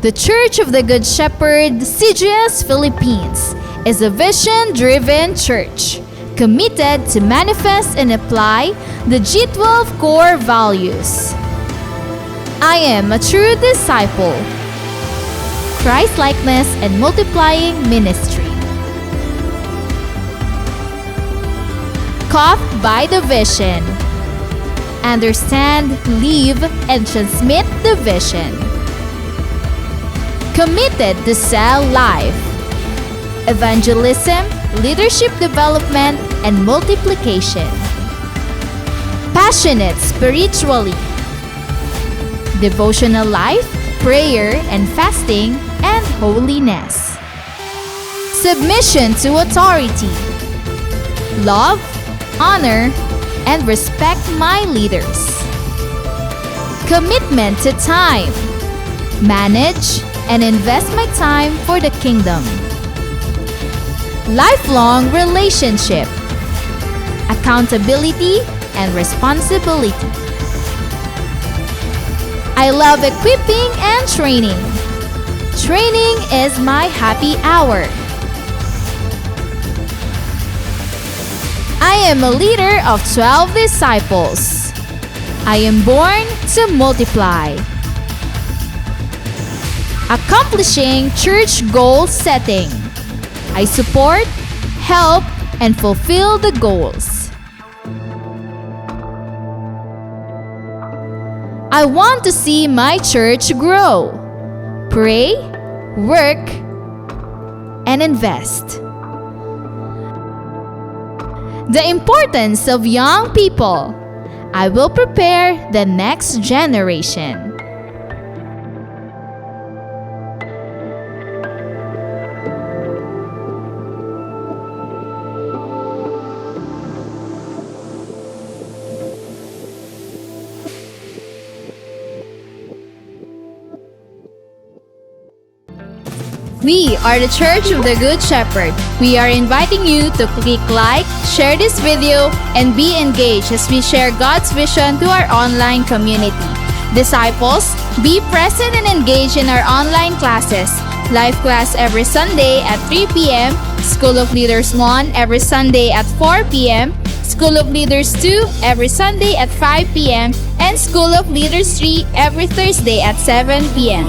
The Church of the Good Shepherd, CGS Philippines, is a vision-driven church committed to manifest and apply the G12 core values. I am a true disciple. Christ-likeness and multiplying ministry. Caught by the vision. Understand, live, and transmit the vision. Committed to sell life. Evangelism, leadership development, and multiplication. Passionate spiritually. Devotional life, prayer and fasting, and holiness. Submission to authority. Love, honor, and respect my leaders. Commitment to time. Manage and invest my time for the kingdom. Lifelong relationship. Accountability and responsibility. I love equipping and training. Training is my happy hour. I am a leader of 12 disciples. I am born to multiply. Accomplishing church goal setting. I support, help, and fulfill the goals. I want to see my church grow. Pray, work, and invest. The importance of young people. I will prepare the next generation. We are the Church of the Good Shepherd. We are inviting you to click like, share this video, and be engaged as we share God's vision to our online community. Disciples, be present and engage in our online classes. Live class every Sunday at 3 p.m., School of Leaders 1 every Sunday at 4 p.m., School of Leaders 2 every Sunday at 5 p.m., and School of Leaders 3 every Thursday at 7 p.m.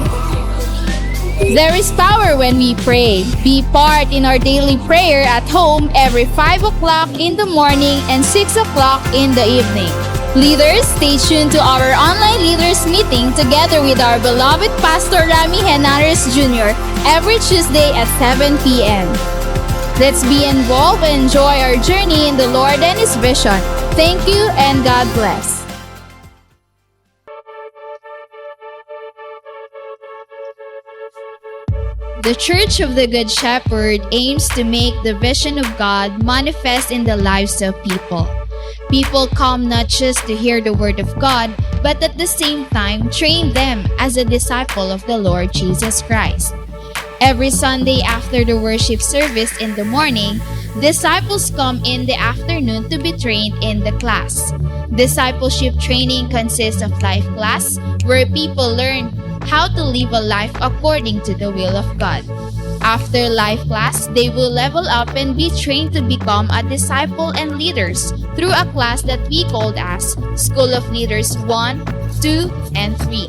There is power when we pray. Be part in our daily prayer at home every 5 o'clock in the morning and 6 o'clock in the evening. Leaders, stay tuned to our online leaders meeting together with our beloved Pastor Rami Henares Jr. every Tuesday at 7 p.m. Let's be involved and enjoy our journey in the Lord and His vision. Thank you and God bless. The Church of the Good Shepherd aims to make the vision of God manifest in the lives of people. People come not just to hear the Word of God, but at the same time train them as a disciple of the Lord Jesus Christ. Every Sunday after the worship service in the morning, disciples come in the afternoon to be trained in the class. Discipleship training consists of life class, where people learn how to live a life according to the will of God. After life class, they will level up and be trained to become a disciple and leaders through a class that we called as School of Leaders 1, 2, and 3.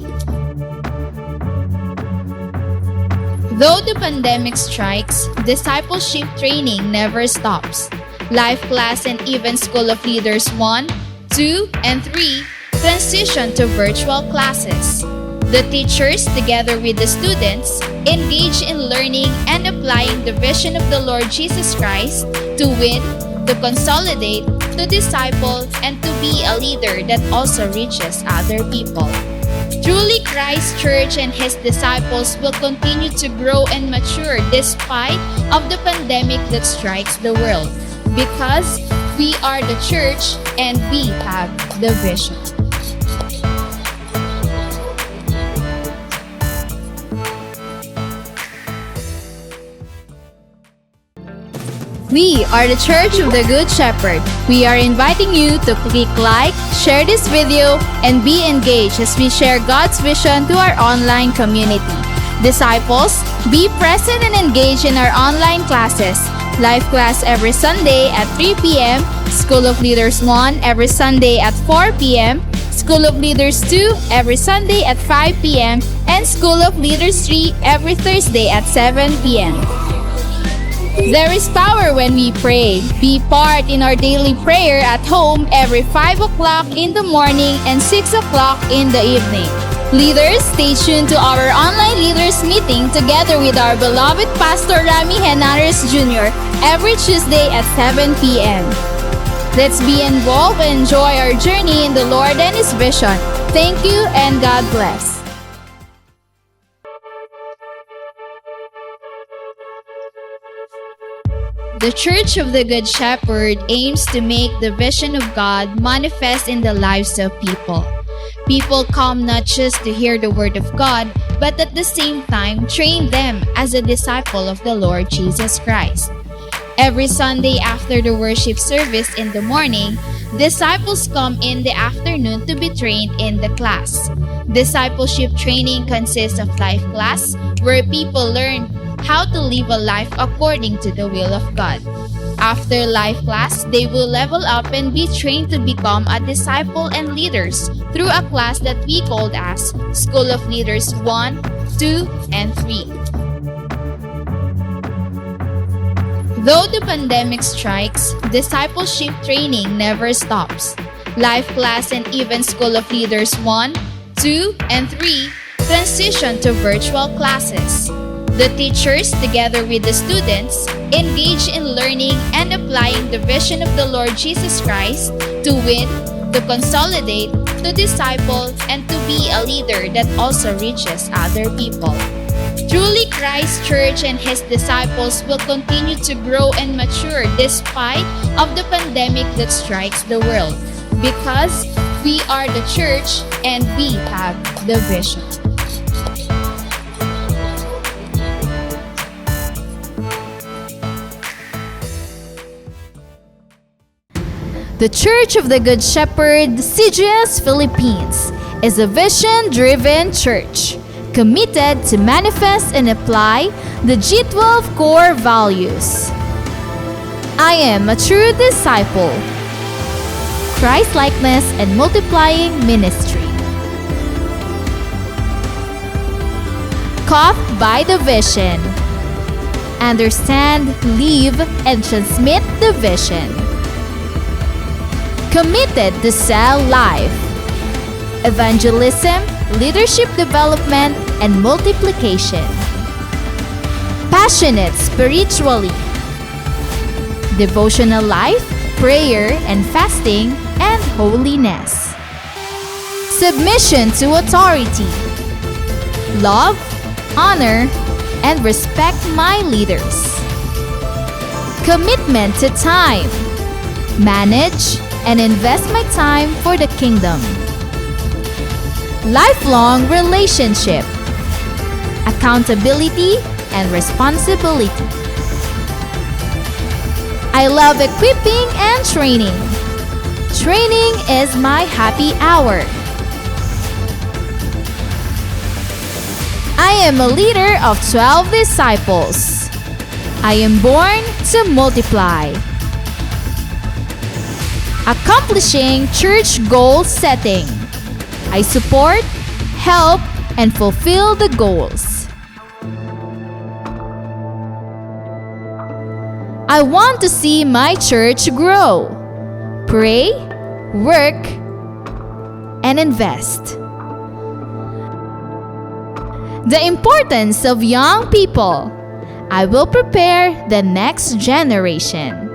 Though the pandemic strikes, discipleship training never stops. Life class and even School of Leaders 1, 2, and 3 transition to virtual classes. The teachers, together with the students, engage in learning and applying the vision of the Lord Jesus Christ to win, to consolidate, to disciple, and to be a leader that also reaches other people. Truly, Christ Church and His disciples will continue to grow and mature despite of the pandemic that strikes the world, because we are the church and we have the vision. We are the Church of the Good Shepherd. We are inviting you to click like, share this video, and be engaged as we share God's vision to our online community. Disciples, be present and engage in our online classes. Life class every Sunday at 3 p.m., School of Leaders 1 every Sunday at 4 p.m., School of Leaders 2 every Sunday at 5 p.m., and School of Leaders 3 every Thursday at 7 p.m. There is power when we pray. Be part in our daily prayer at home every 5 o'clock in the morning and 6 o'clock in the evening. Leaders, stay tuned to our online leaders meeting together with our beloved Pastor Rami Henares Jr. every Tuesday at 7 p.m. Let's be involved and enjoy our journey in the Lord and His vision. Thank you and God bless. The Church of the Good Shepherd aims to make the vision of God manifest in the lives of people. People come not just to hear the Word of God, but at the same time train them as a disciple of the Lord Jesus Christ. Every Sunday after the worship service in the morning, disciples come in the afternoon to be trained in the class. Discipleship training consists of life class, where people learn how to live a life according to the will of God. After life class, they will level up and be trained to become a disciple and leaders through a class that we called as School of Leaders 1, 2, and 3. Though the pandemic strikes, discipleship training never stops. Life class and even School of Leaders 1, 2, and 3 transition to virtual classes. The teachers, together with the students, engage in learning and applying the vision of the Lord Jesus Christ to win, to consolidate, to disciple, and to be a leader that also reaches other people. Truly, Christ Church and His disciples will continue to grow and mature despite of the pandemic that strikes the world, because we are the church and we have the vision. The Church of the Good Shepherd, CGS Philippines, is a vision-driven church committed to manifest and apply the G12 core values. I am a true disciple, Christ-likeness and multiplying ministry. Caught by the vision. Understand, live, and transmit the vision. Committed to sell life, evangelism, leadership development, and multiplication. Passionate spiritually, devotional life, prayer and fasting, and holiness. Submission to authority, love, honor, and respect my leaders. Commitment to time, manage, and invest my time for the kingdom. Lifelong relationship, accountability, and responsibility. I love equipping and training. Training is my happy hour. I am a leader of 12 disciples. I am born to multiply. Accomplishing church goal setting. I support, help, and fulfill the goals. I want to see my church grow. Pray, work, and invest. The importance of young people. I will prepare the next generation.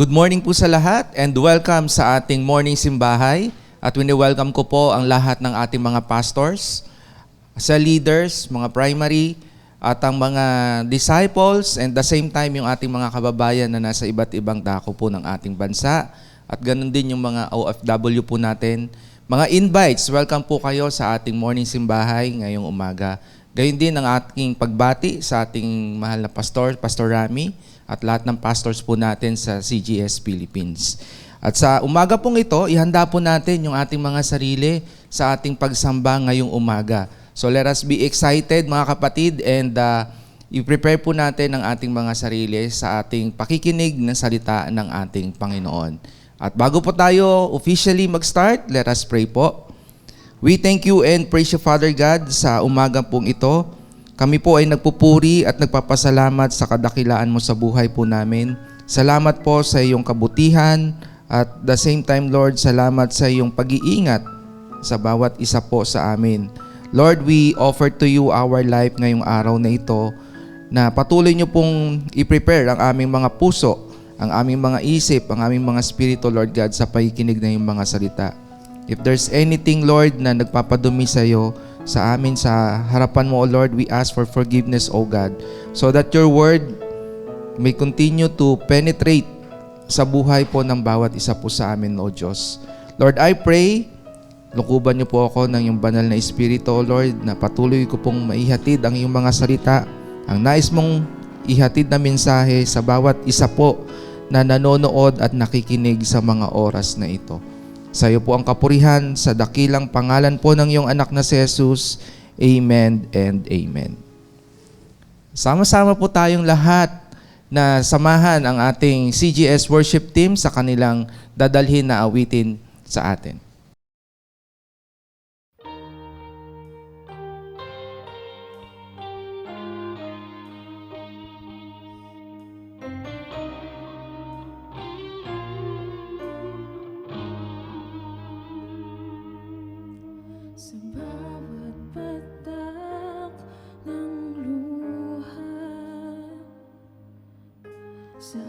Good morning po sa lahat and welcome sa ating morning simbahay. At wini-welcome ko po ang lahat ng ating mga pastors, sa leaders, mga primary, at ang mga disciples, and the same time yung ating mga kababayan na nasa iba't ibang dako po ng ating bansa. At ganun din yung mga OFW po natin. Mga invites, welcome po kayo sa ating morning simbahay ngayong umaga. Gayun din ang ating pagbati sa ating mahal na pastor, Pastor Rami, at lahat ng pastors po natin sa CGS Philippines. At sa umaga pong ito, ihanda po natin yung ating mga sarili sa ating pagsamba ngayong umaga. So let us be excited mga kapatid and i-prepare po natin ang ating mga sarili sa ating pakikinig ng salita ng ating Panginoon. At bago po tayo officially mag-start, let us pray po. We thank you and praise you, Father God, sa umaga pong ito. Kami po ay nagpupuri at nagpapasalamat sa kadakilaan mo sa buhay po namin. Salamat po sa iyong kabutihan at the same time, Lord, salamat sa iyong pag-iingat sa bawat isa po sa amin. Lord, we offer to you our life ngayong araw na ito na patuloy niyo pong i-prepare ang aming mga puso, ang aming mga isip, ang aming mga spirito, Lord God, sa pakikinig na yung mga salita. If there's anything, Lord, na nagpapadumi sa iyo, sa amin, sa harapan mo, O Lord, we ask for forgiveness, O God, so that your word may continue to penetrate sa buhay po ng bawat isa po sa amin, O Diyos. Lord, I pray, lukuban niyo po ako ng iyong banal na Espiritu, O Lord, na patuloy ko pong maihatid ang iyong mga salita, ang nais mong ihatid na mensahe sa bawat isa po na nanonood at nakikinig sa mga oras na ito. Sa iyo po ang kapurihan, sa dakilang pangalan po ng iyong anak na si Jesus. Amen and amen. Sama-sama po tayong lahat na samahan ang ating CGS worship team sa kanilang dadalhin na awitin sa atin. Sa bawat patak ng luha, sa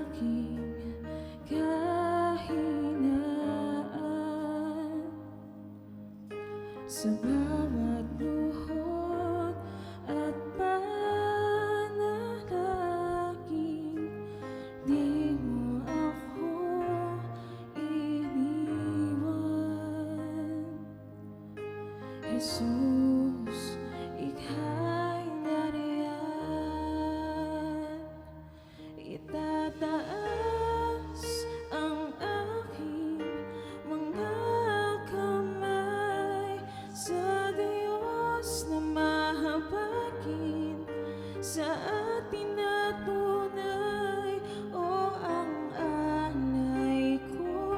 aking kahinaan, sa bawat luhod at panalangin, di mo ako iniwan. Jesus, ika'y nariyan. Itataas ang aking mga kamay sa Diyos na mahabagin, sa atin na tunay. O ang alay ko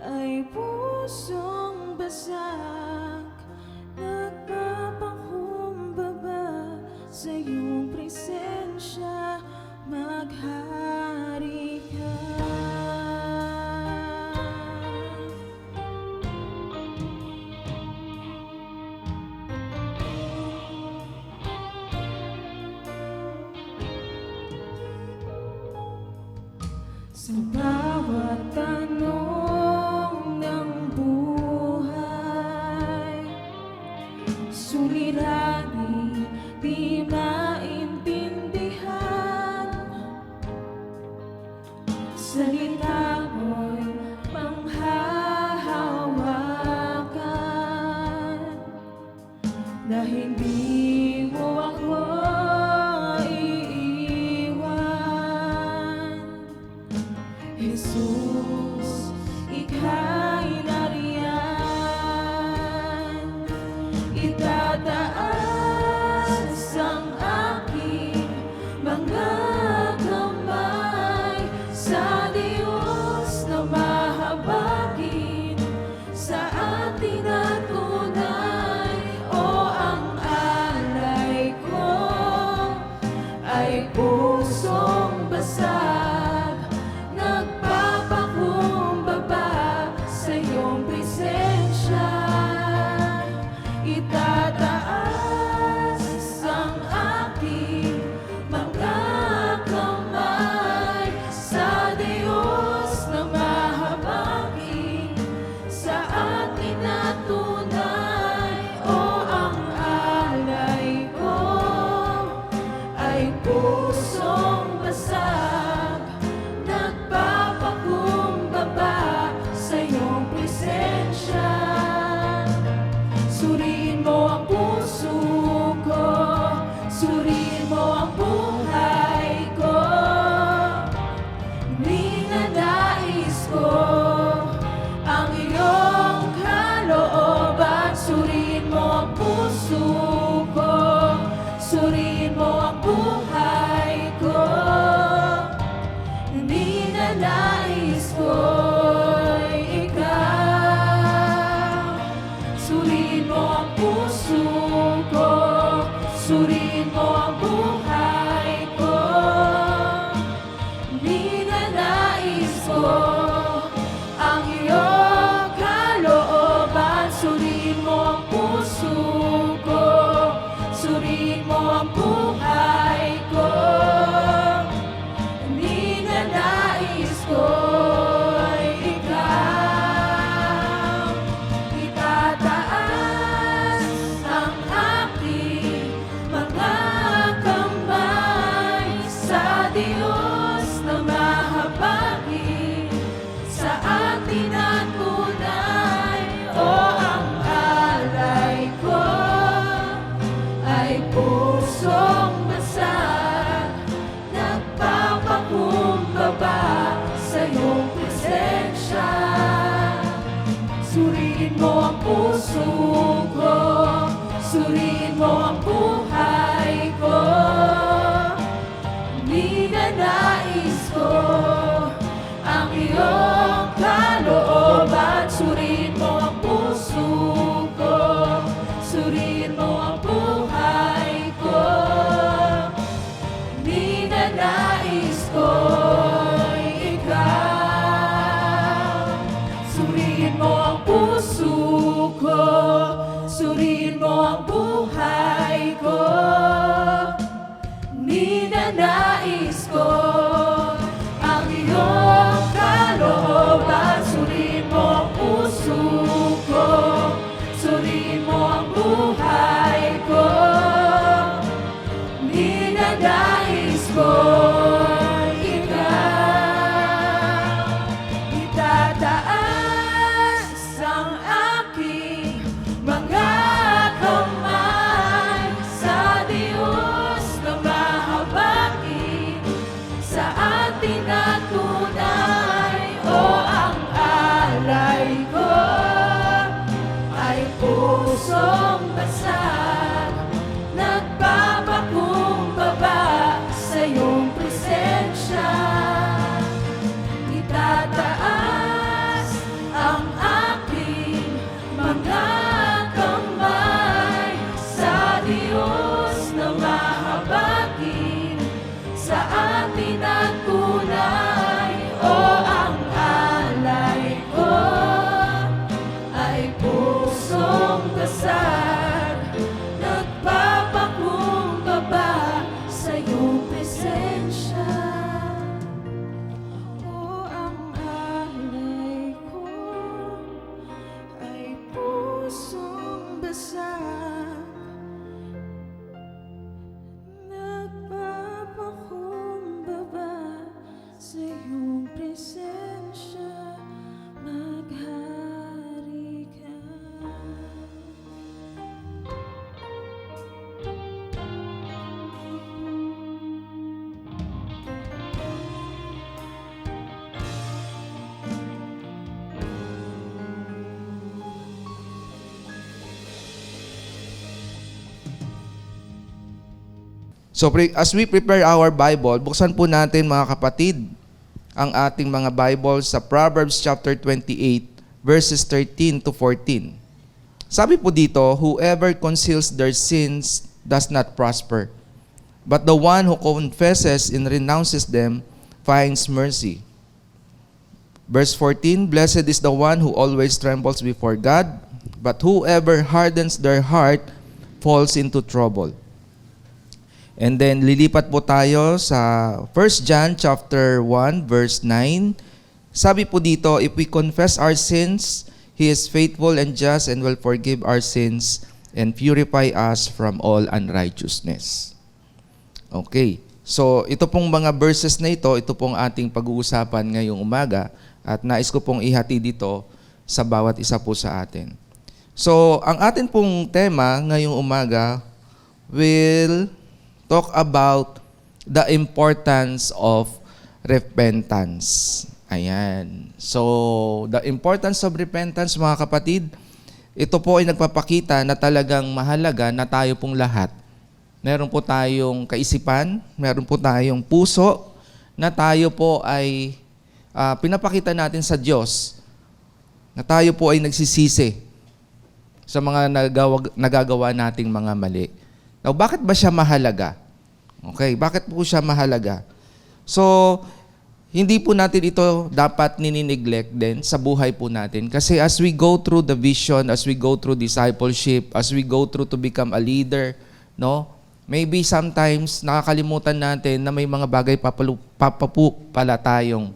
ay pusong basag, nagpapakumbaba sa iyong presensya, maghari ka. Sa bawat tanong ng buhay, suliranin di maintindihan, salita mo'y panghahawakan, na hindi mo ako iiwan. Jesus, ika'y nariyan. Itataas ang aking mga kamay sa Diyos na mahabagin, sa atin na tunay. O ang Suriin mo ang puso ko, suriin mo ang buhay ko. Ninanais ko ang iyong kalooban. Suriin mo ang puso ko, suriin mo ang buhay ko. Ninanais ko ikaw. Itataas ang aking mga kamay sa Diyos na mahabagin, sa atin at tunay. O ang alay ko ay pusong basag, nagpapakumbaba sa iyong presensya. Suriin mo ang puso ko, suriin mo ang buhay ko. Ninanais ko ang iyong kalooban. Suriin mo ang puso ko, suriin mo ang buhay ko. Ninanais ko ikaw. Suriin mo ang puso ko, suriin mo ang buhay ko. Ninanais ko ang iyong kalooban. Suriin mo ang puso ko, suriin mo ang buhay ko. Ninanais ko ikaw. Itataas ang aking mga kamay sa Diyos na mahabagin, sa atin at tunay. O ang alay ko ay pusong basag, nagpapakumbaba sa iyong presensya. Itataas ang aking mga kamay sa Diyos na mahabagin, sa atin at tunay. O ang alay ko ay pusong basag, nagpapakumbaba sa iyong presensya. O ang alay ko ay pusong basag, nagpapakumbaba sa iyong presensya. Maghari ka. So as we prepare our Bible, buksan po natin mga kapatid ang ating mga Bible sa Proverbs chapter 28 verses 13 to 14. Sabi po dito, whoever conceals their sins does not prosper, but the one who confesses and renounces them finds mercy. Verse 14, blessed is the one who always trembles before God, but whoever hardens their heart falls into trouble. And then lilipat po tayo sa 1 John chapter 1 verse 9. Sabi po dito, if we confess our sins, He is faithful and just and will forgive our sins and purify us from all unrighteousness. Okay. So ito pong mga verses na ito pong ating pag-uusapan ngayong umaga at nais ko pong ihati dito sa bawat isa po sa atin. So ang atin pong tema ngayong umaga will talk about the importance of repentance. Ayan. So, the importance of repentance, mga kapatid, ito po ay nagpapakita na talagang mahalaga na tayo pong lahat. Meron po tayong kaisipan, meron po tayong puso, na tayo po ay pinapakita natin sa Diyos na tayo po ay nagsisisi. sa mga nagagawa nating mga mali. Now, bakit ba siya mahalaga? Okay, bakit po siya mahalaga? So, hindi po natin ito dapat ninineglect din sa buhay po natin. Kasi as we go through the vision, as we go through discipleship, as we go through to become a leader, no? Maybe sometimes nakakalimutan natin na may mga bagay pala tayong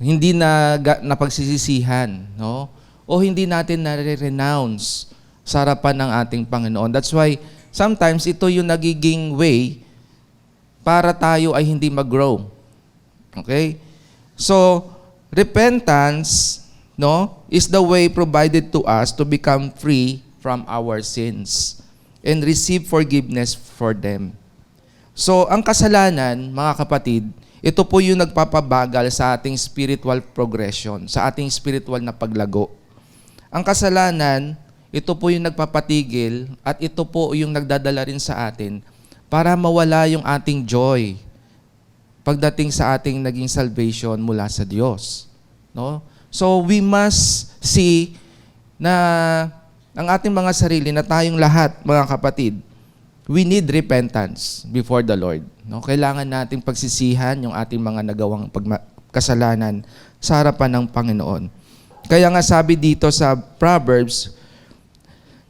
hindi napagsisisihan, no? O hindi natin na-renounce sa harapan ng ating Panginoon. That's why sometimes ito yung nagiging way para tayo ay hindi mag-grow. Okay? So, repentance, no, is the way provided to us to become free from our sins and receive forgiveness for them. So, ang kasalanan, mga kapatid, ito po yung nagpapabagal sa ating spiritual progression, sa ating spiritual na paglago. Ang kasalanan, ito po yung nagpapatigil at ito po yung nagdadala rin sa atin para mawala yung ating joy pagdating sa ating naging salvation mula sa Diyos. No? So we must see na ang ating mga sarili na tayong lahat, mga kapatid, we need repentance before the Lord. No? Kailangan nating pagsisihan yung ating mga nagawang kasalanan sa harapan ng Panginoon. Kaya nga sabi dito sa Proverbs,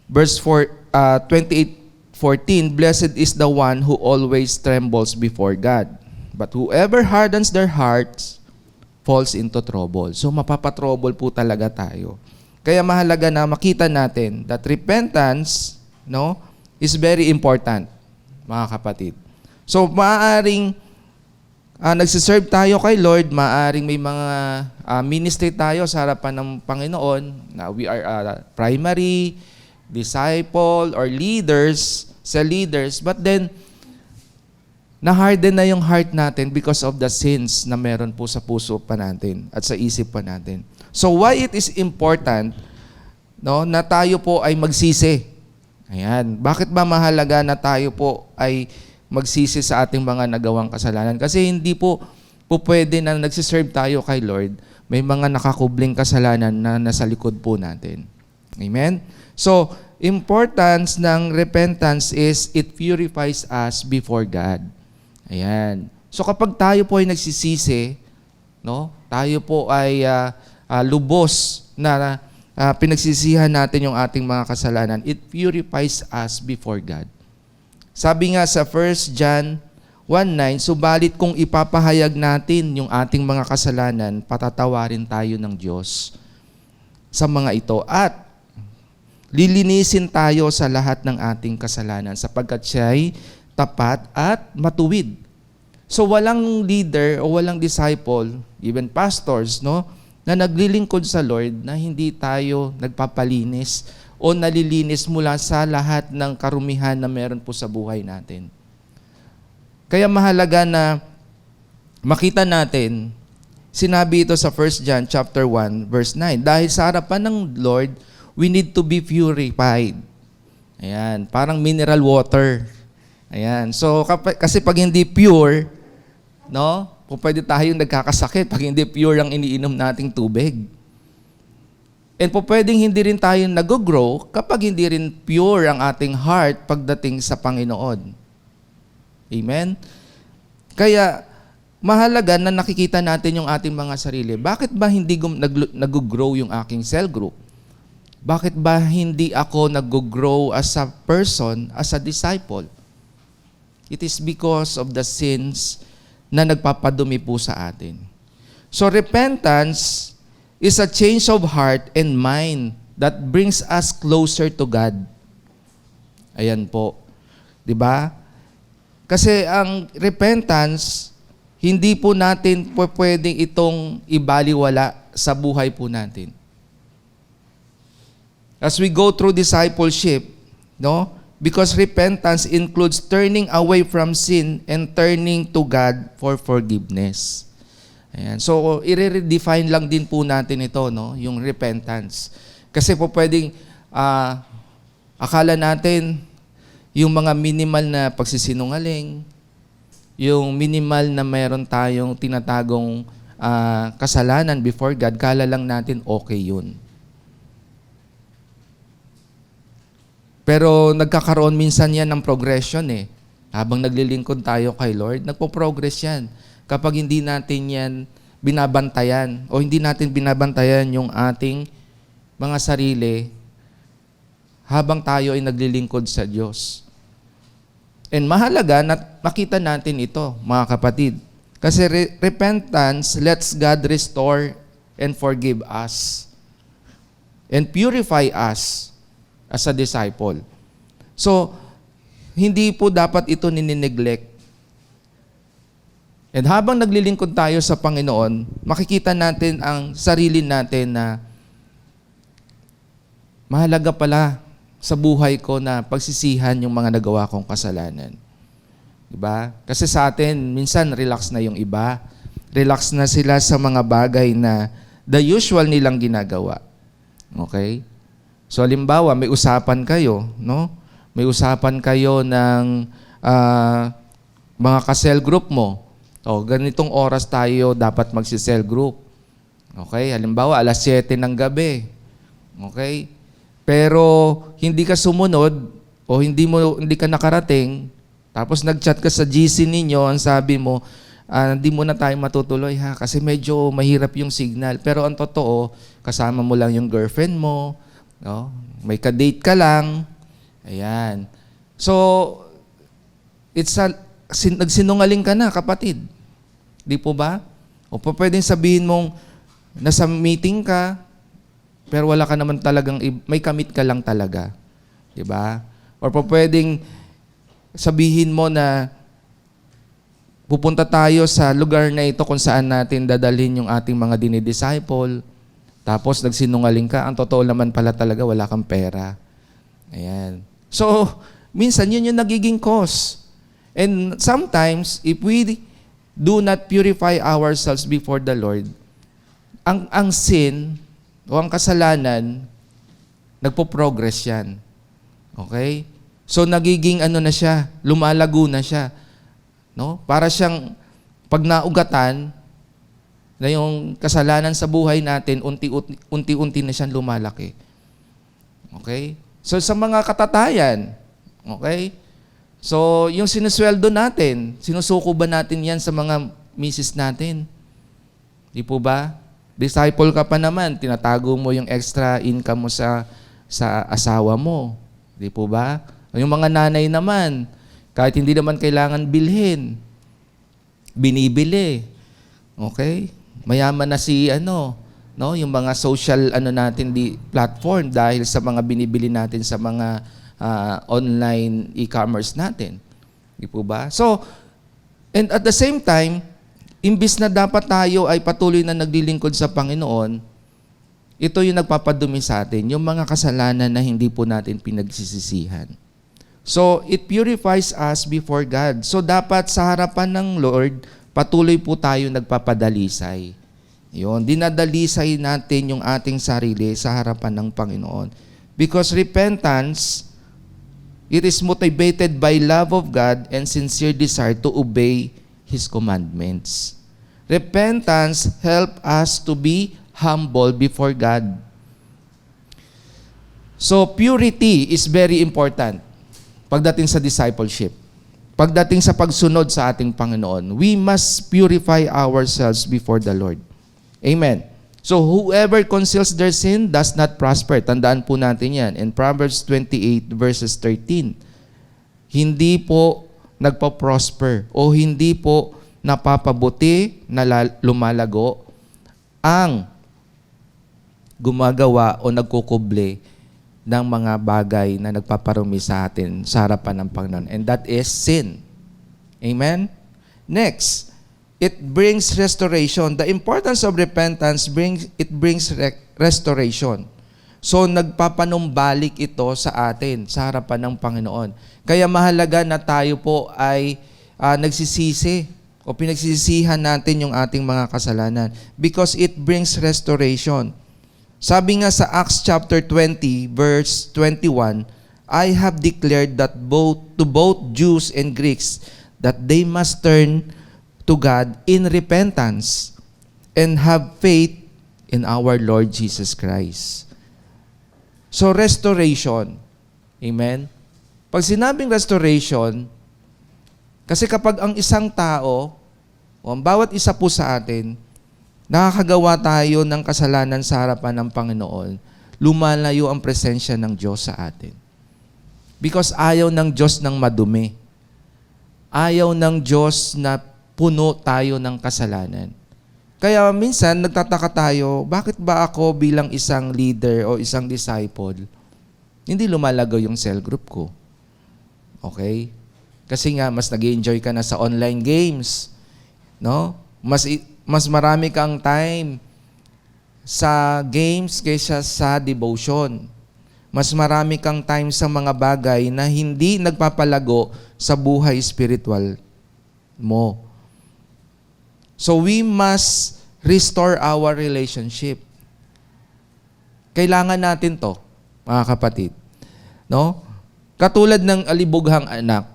verse 28:14, "Blessed is the one who always trembles before God, but whoever hardens their hearts falls into trouble." So mapapatrouble po talaga tayo. Kaya mahalaga na makita natin that repentance, no, is very important, mga kapatid. So maaaring nagsiserve tayo kay Lord, maaaring may mga ministry tayo sa harapan ng Panginoon, na we are primary, disciple, or leaders, but then, na-harden na yung heart natin because of the sins na meron po sa puso pa natin at sa isip pa natin. So why it is important, no, na tayo po ay magsisi? Ayan. Bakit ba mahalaga na tayo po ay magsisi sa ating mga nagawang kasalanan? Kasi hindi po pwede na nagsiserve tayo kay Lord, may mga nakakubling kasalanan na nasa likod po natin. Amen? So, importance ng repentance is it purifies us before God. Ayan. So, kapag tayo po ay nagsisisi, no, tayo po ay lubos na pinagsisihan natin yung ating mga kasalanan, it purifies us before God. Sabi nga sa 1 John 1:9, "Subalit kung ipapahayag natin yung ating mga kasalanan, patatawarin tayo ng Diyos sa mga ito at lilinisin tayo sa lahat ng ating kasalanan sapagkat siya'y tapat at matuwid." So walang leader o walang disciple, even pastors, no, na naglilingkod sa Lord na hindi tayo nagpapalinis o nalilinis mula sa lahat ng karumihan na meron po sa buhay natin. Kaya mahalaga na makita natin, sinabi ito sa 1 John chapter 1, verse 9, dahil sa harapan ng Lord, we need to be purified. Ayan, parang mineral water. Ayan, so kasi pag hindi pure, no, pwede tayong nagkakasakit pag hindi pure ang iniinom nating tubig. And pwedeng hindi rin tayo nag-grow kapag hindi rin pure ang ating heart pagdating sa Panginoon. Amen? Kaya, mahalaga na nakikita natin yung ating mga sarili. Bakit ba hindi nag-grow yung aking cell group? Bakit ba hindi ako nag-grow as a person, as a disciple? It is because of the sins na nagpapadumi po sa atin. So, repentance is a change of heart and mind that brings us closer to God. Ayan po. 'Di ba? Kasi ang repentance, hindi po natin pwedeng itong ibaliwala sa buhay po natin. As we go through discipleship, no? Because repentance includes turning away from sin and turning to God for forgiveness. Ayan. So, i-redefine lang din po natin ito, no? Yung repentance. Kasi po pwedeng, akala natin, yung mga minimal na pagsisinungaling, yung minimal na mayroon tayong tinatagong kasalanan before God, kala lang natin okay yun. Pero nagkakaroon minsan yan ng progression eh. Habang naglilingkod tayo kay Lord, nagpo-progress yan. Kapag hindi natin yan binabantayan o hindi natin binabantayan yung ating mga sarili habang tayo ay naglilingkod sa Diyos. And mahalaga na makita natin ito, mga kapatid. Kasi repentance lets God restore and forgive us and purify us as a disciple. So, hindi po dapat ito ninineglect. And habang naglilingkod tayo sa Panginoon, makikita natin ang sarili natin na mahalaga pala sa buhay ko na pagsisihan yung mga nagawa kong kasalanan. Diba? Kasi sa atin, minsan relax na yung iba. Relax na sila sa mga bagay na the usual nilang ginagawa. Okay? So, halimbawa, may usapan kayo, no? May usapan kayo ng mga ka-cell group mo. O, ganitong oras tayo dapat magsi-cell group. Okay? Halimbawa, 7:00 ng gabi. Okay? Pero hindi ka sumunod o hindi ka nakarating, tapos nag-chat ka sa GC ninyo, ang sabi mo, hindi mo na tayo matutuloy ha kasi medyo mahirap yung signal. Pero ang totoo, kasama mo lang yung girlfriend mo, no? May ka-date ka lang. Ayan. So, nagsinungaling ka na, kapatid. Di po ba? O pa pwedeng sabihin mong nasa meeting ka, pero wala ka naman talagang, may kamit ka lang talaga. Di ba? Or pa pwedeng sabihin mo na pupunta tayo sa lugar na ito kung saan natin dadalhin yung ating mga dinidisciple. Tapos nagsinungaling ka, ang totoo naman pala talaga wala kang pera. Ayan. So, minsan yun yung nagiging cause. And sometimes, if we do not purify ourselves before the Lord, ang sin o ang kasalanan, nagpo-progress yan. Okay? So, nagiging na siya, lumalago na siya. No? Para siyang, pag naugatan, na yung kasalanan sa buhay natin, unti-unti na siyang lumalaki. Okay? So, sa mga katatayan, okay? So, yung sinusweldo natin, sinusuko ba natin yan sa mga misis natin? Di po ba? Disciple ka pa naman, tinatago mo yung extra income mo sa asawa mo. Di po ba? Yung mga nanay naman, kahit hindi naman kailangan bilhin, binibili. Okay? Mayaman na si yung mga social natin platform dahil sa mga binibili natin sa mga online e-commerce natin. Di po ba? So, and at the same time, imbis na dapat tayo ay patuloy na naglilingkod sa Panginoon, ito yung nagpapadumi sa atin, yung mga kasalanan na hindi po natin pinagsisisihan. So, it purifies us before God. So, dapat sa harapan ng Lord, patuloy po tayo nagpapadalisay. Yun, dinadalisay natin yung ating sarili sa harapan ng Panginoon. Because repentance, it is motivated by love of God and sincere desire to obey His commandments. Repentance help us to be humble before God. So, purity is very important pagdating sa discipleship. Pagdating sa pagsunod sa ating Panginoon, we must purify ourselves before the Lord. Amen. So, whoever conceals their sin does not prosper. Tandaan po natin yan. In Proverbs 28 verses 13, hindi po nagpa-prosper o hindi po napapabuti na lumalago ang gumagawa o nagkukuble ng mga bagay na nagpaparumi sa atin sa harapan ng Panginoon. And that is sin. Amen? Next, it brings restoration. The importance of repentance brings restoration. So, nagpapanumbalik ito sa atin, sa harapan ng Panginoon. Kaya mahalaga na tayo po ay nagsisisi o pinagsisisihan natin yung ating mga kasalanan because it brings restoration. Sabi nga sa Acts chapter 20, verse 21, I have declared that to both Jews and Greeks that they must turn to God in repentance and have faith in our Lord Jesus Christ. So restoration. Amen? Pag sinabing restoration, kasi kapag ang isang tao, o ang bawat isa po sa atin, nakakagawa tayo ng kasalanan sa harapan ng Panginoon, lumalayo ang presensya ng Diyos sa atin. Because ayaw ng Diyos ng madumi. Ayaw ng Diyos na puno tayo ng kasalanan. Kaya minsan nagtataka tayo, bakit ba ako bilang isang leader o isang disciple, hindi lumalago yung cell group ko? Okay? Kasi nga, mas nag-enjoy ka na sa online games. No? Mas marami kang time sa games kaysa sa devotion. Mas marami kang time sa mga bagay na hindi nagpapalago sa buhay spiritual mo. So we must restore our relationship. Kailangan natin to, mga kapatid. No? Katulad ng alibughang anak.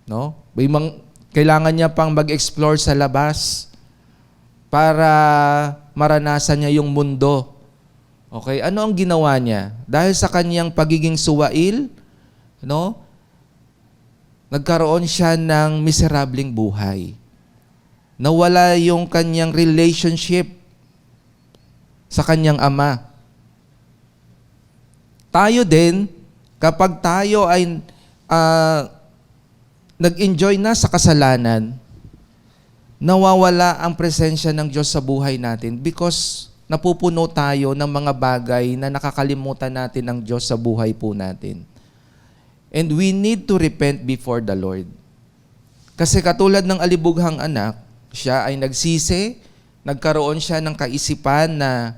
No? Kailangan niya pang mag-explore sa labas para maranasan niya yung mundo. Okay? Ano ang ginawa niya? Dahil sa kanyang pagiging suwail, no? Nagkaroon siya ng miserableng buhay. Nawala yung kanyang relationship sa kanyang ama. Tayo din, kapag tayo ay nag-enjoy na sa kasalanan, nawawala ang presensya ng Diyos sa buhay natin because napupuno tayo ng mga bagay na nakakalimutan natin ng Diyos sa buhay po natin. And we need to repent before the Lord. Kasi katulad ng alibughang anak, siya ay nagsisi, nagkaroon siya ng kaisipan na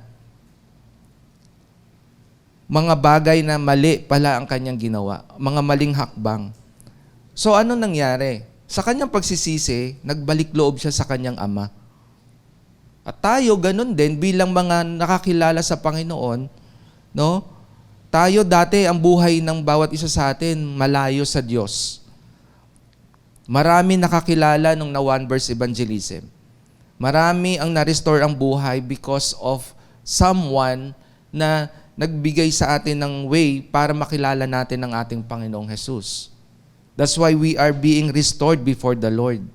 mga bagay na mali pala ang kanyang ginawa, mga maling hakbang. So ano nangyari? Sa kanyang pagsisisi, nagbalik loob siya sa kanyang ama. At tayo ganun din bilang mga nakakilala sa Panginoon, no? Tayo dati ang buhay ng bawat isa sa atin malayo sa Diyos. Marami nakakilala nung na one verse evangelism. Marami ang na-restore ang buhay because of someone na nagbigay sa atin ng way para makilala natin ang ating Panginoong Jesus. That's why we are being restored before the Lord.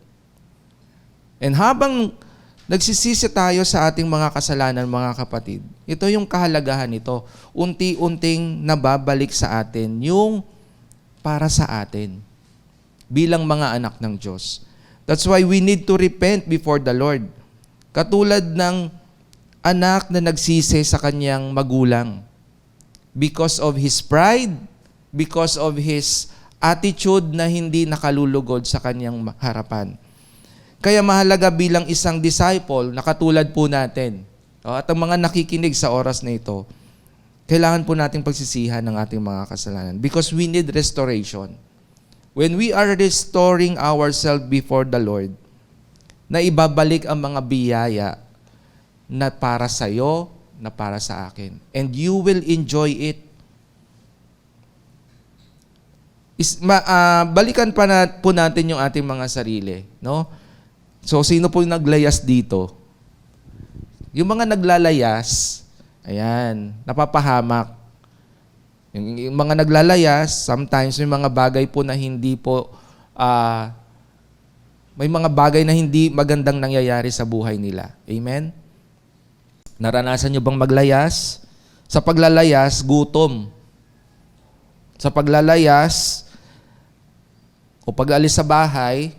And habang nagsisisi tayo sa ating mga kasalanan, mga kapatid, ito yung kahalagahan nito. Unti-unting nababalik sa atin yung para sa atin bilang mga anak ng Diyos. That's why we need to repent before the Lord. Katulad ng anak na nagsisi sa kanyang magulang because of his pride, because of his attitude na hindi nakalulugod sa kanyang harapan. Kaya mahalaga bilang isang disciple na katulad po natin, at ang mga nakikinig sa oras na ito, kailangan po nating pagsisihan ng ating mga kasalanan because we need restoration. When we are restoring ourselves before the Lord, na ibabalik ang mga biyaya na para sa iyo, na para sa akin. And you will enjoy it. Balikan po natin yung ating mga sarili. No? So, sino po yung naglayas dito? Yung mga naglalayas, ayan, napapahamak. Yung mga naglalayas, sometimes may mga bagay po na hindi po, may mga bagay na hindi magandang nangyayari sa buhay nila. Amen? Naranasan nyo bang maglayas? Sa paglalayas, gutom. Sa paglalayas, o pag-alis sa bahay,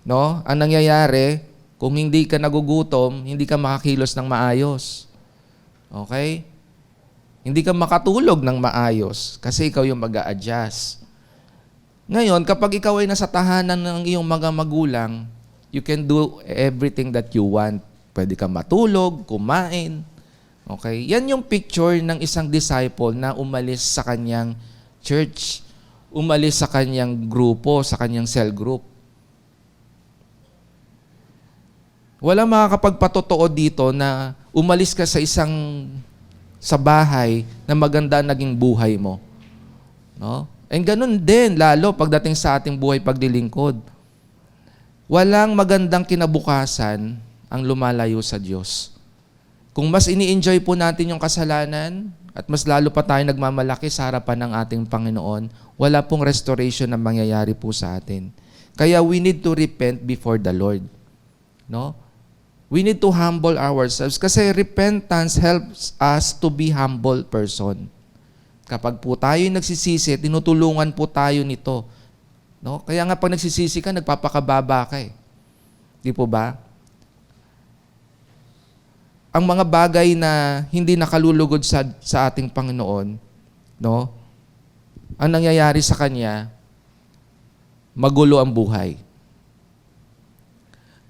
no, ang nangyayari, kung hindi ka nagugutom, hindi ka makakilos ng maayos. Okay? Hindi ka makatulog ng maayos kasi ikaw yung mag-a-adjust. Ngayon, kapag ikaw ay nasa tahanan ng iyong mga magulang, you can do everything that you want. Pwede ka matulog, kumain. Okay? Yan yung picture ng isang disciple na umalis sa kanyang church, umalis sa kanyang grupo, sa kanyang cell group. Wala makakapagpatotoo dito na umalis ka sa bahay na maganda naging buhay mo. No? And ganun din, lalo pagdating sa ating buhay paglilingkod. Walang magandang kinabukasan ang lumalayo sa Diyos. Kung mas ini-enjoy po natin yung kasalanan, at mas lalo pa tayo nagmamalaki sa harapan ng ating Panginoon, wala pong restoration na mangyayari po sa atin. Kaya we need to repent before the Lord. No? We need to humble ourselves kasi repentance helps us to be humble person. Kapag po tayo nagsisisi, tinutulungan po tayo nito. No? Kaya nga pag nagsisisi ka, nagpapakababa ka eh. Di po ba? Ang mga bagay na hindi nakalulugod sa ating Panginoon, no? Ang nangyayari sa Kanya, magulo ang buhay.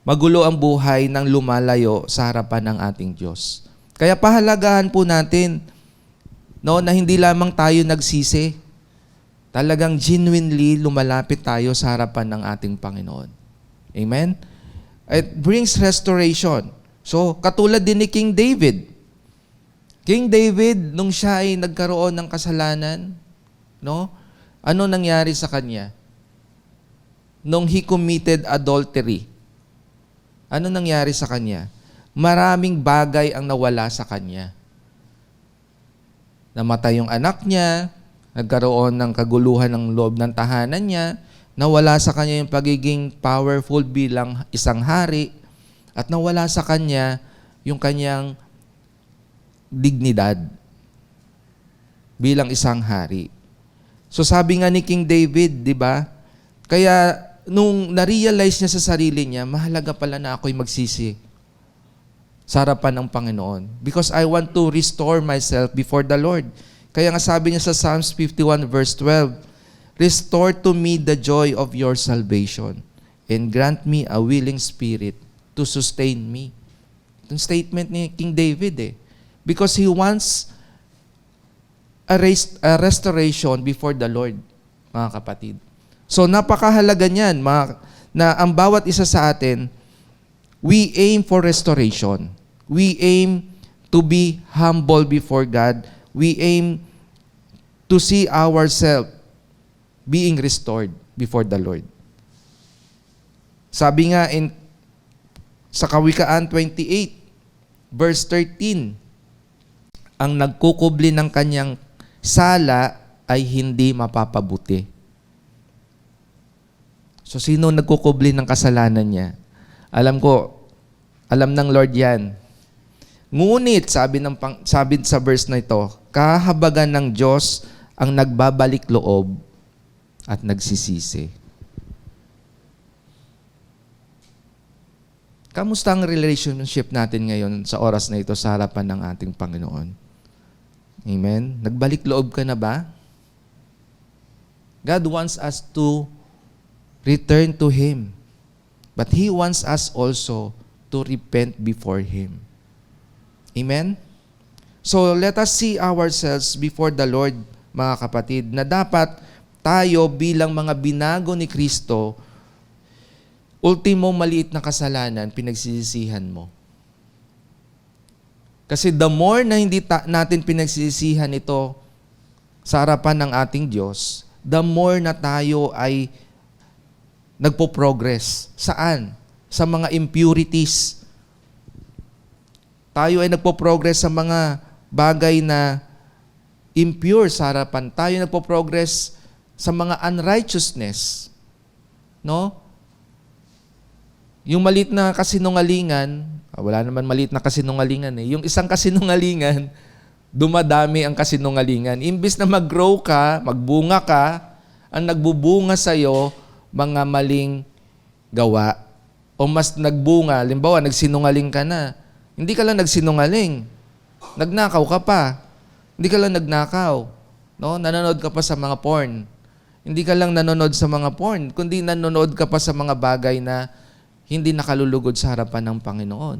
Magulo ang buhay nang lumalayo sa harapan ng ating Diyos. Kaya pahalagahan po natin, no, na hindi lamang tayo nagsisi, talagang genuinely lumalapit tayo sa harapan ng ating Panginoon. Amen? It brings restoration. So, katulad din ni King David. King David, nung siya ay nagkaroon ng kasalanan, no? Ano nangyari sa kanya? Nung he committed adultery, ano nangyari sa kanya? Maraming bagay ang nawala sa kanya. Namatay yung anak niya, nagkaroon ng kaguluhan ng loob ng tahanan niya, nawala sa kanya yung pagiging powerful bilang isang hari, at nawala sa kanya yung kanyang dignidad bilang isang hari. So sabi nga ni King David, di ba? Kaya nung na-realize niya sa sarili niya, mahalaga pala na ako'y magsisi sa harapan ng Panginoon. Because I want to restore myself before the Lord. Kaya nga sabi niya sa Psalms 51 verse 12, "Restore to me the joy of your salvation and grant me a willing spirit to sustain me." Itong statement ni King David eh. Because he wants a restoration before the Lord, mga kapatid. So napakahalaga niyan, na ang bawat isa sa atin, we aim for restoration. We aim to be humble before God. We aim to see ourselves being restored before the Lord. Sabi nga sa Kawikaan 28, verse 13, ang nagkukubli ng kanyang sala ay hindi mapapabuti. So, sino nagkukubli ng kasalanan niya? Alam ng Lord yan. Ngunit, sabi sa verse na ito, kahabagan ng Diyos ang nagbabalik loob at nagsisisi. Kamusta ang relationship natin ngayon sa oras na ito sa harapan ng ating Panginoon? Amen? Nagbalik loob ka na ba? God wants us to return to Him. But He wants us also to repent before Him. Amen? So let us see ourselves before the Lord, mga kapatid, na dapat tayo bilang mga binago ni Kristo, ultimo maliit na kasalanan, pinagsisisihan mo. Kasi the more na hindi natin pinagsisisihan ito sa harapan ng ating Diyos, the more na tayo ay nagpo-progress. Saan? Sa mga impurities. Tayo ay nagpo-progress sa mga bagay na impure sa harapan. Tayo nagpo-progress sa mga unrighteousness. No? Yung maliit na kasinungalingan, wala naman maliit na kasinungalingan eh. Yung isang kasinungalingan, dumadami ang kasinungalingan. Imbis na mag-grow ka, magbunga ka, ang nagbubunga sa'yo, mga maling gawa. O mas nagbunga, limbawa, nagsinungaling ka na. Hindi ka lang nagsinungaling. Nagnakaw ka pa. Hindi ka lang nagnakaw. No? Nanonood ka pa sa mga porn. Hindi ka lang nanonood sa mga porn, kundi nanonood ka pa sa mga bagay na hindi nakalulugod sa harapan ng Panginoon.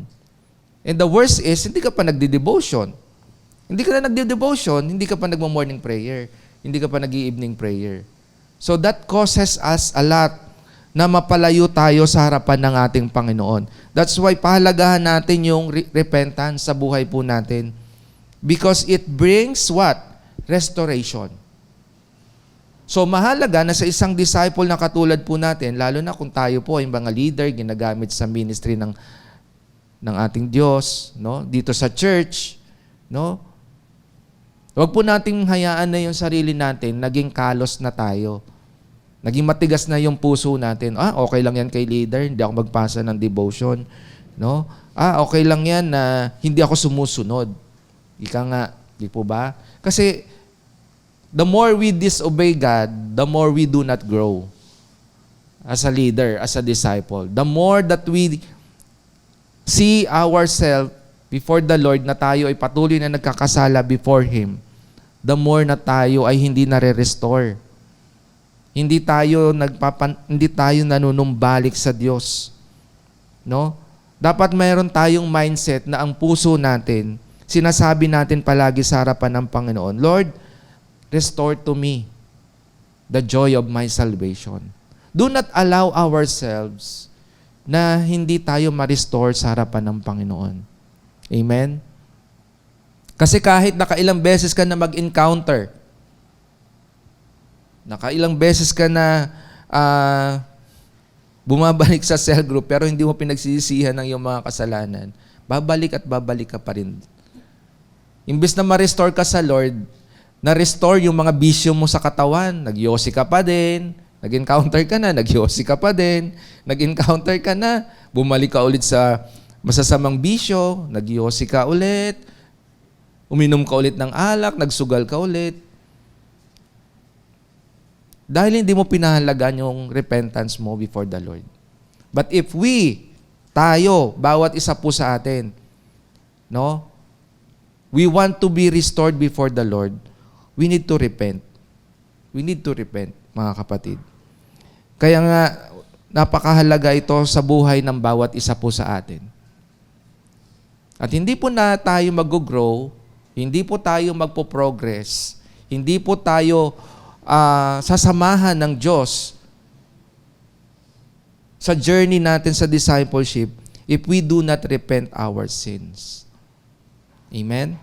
And the worst is, hindi ka pa nagdi-devotion. Hindi ka na nagdi-devotion, hindi ka pa nagmo-morning prayer, hindi ka pa nag-evening prayer. So that causes us a lot na mapalayo tayo sa harapan ng ating Panginoon. That's why pahalagahan natin yung repentance sa buhay po natin. Because it brings what? Restoration. So mahalaga na sa isang disciple na katulad po natin, lalo na kung tayo po ay mga leader, ginagamit sa ministry ng ating Diyos, no? Dito sa church, no? Huwag po nating hayaan na yung sarili natin, naging kalos na tayo. Naging matigas na yung puso natin. Okay lang yan kay leader, hindi ako magpasa ng devotion. No? Okay lang yan na hindi ako sumusunod. Ika nga, di po ba? Kasi the more we disobey God, the more we do not grow as a leader, as a disciple. The more that we see ourselves before the Lord na tayo ay patuloy na nagkakasala before Him, the more na tayo ay hindi nare-restore. Hindi tayo nanunumbalik sa Diyos. No? Dapat mayroon tayong mindset na ang puso natin, sinasabi natin palagi sa harapan ng Panginoon, Lord, restore to me the joy of my salvation. Do not allow ourselves na hindi tayo ma-restore sa harapan ng Panginoon. Amen? Kasi kahit nakailang beses ka na mag-encounter, nakailang beses ka na bumabalik sa cell group pero hindi mo pinagsisisihan ng iyong mga kasalanan, babalik at babalik ka pa rin. Imbes na ma-restore ka sa Lord, na-restore yung mga bisyo mo sa katawan, nagyosi ka pa din, nag-encounter ka na, nagyosi ka pa din, nag-encounter ka na, bumalik ka ulit sa masasamang bisyo, nagyosi ka ulit, uminom ka ulit ng alak, nagsugal ka ulit. Dahil hindi mo pinahalagan yung repentance mo before the Lord. But if tayo, bawat isa po sa atin, no? We want to be restored before the Lord, we need to repent. We need to repent, mga kapatid. Kaya nga, napakahalaga ito sa buhay ng bawat isa po sa atin. At hindi po na tayo mag-grow, hindi po tayo magpo-progress, hindi po tayo sasamahan ng Diyos sa journey natin sa discipleship if we do not repent our sins. Amen?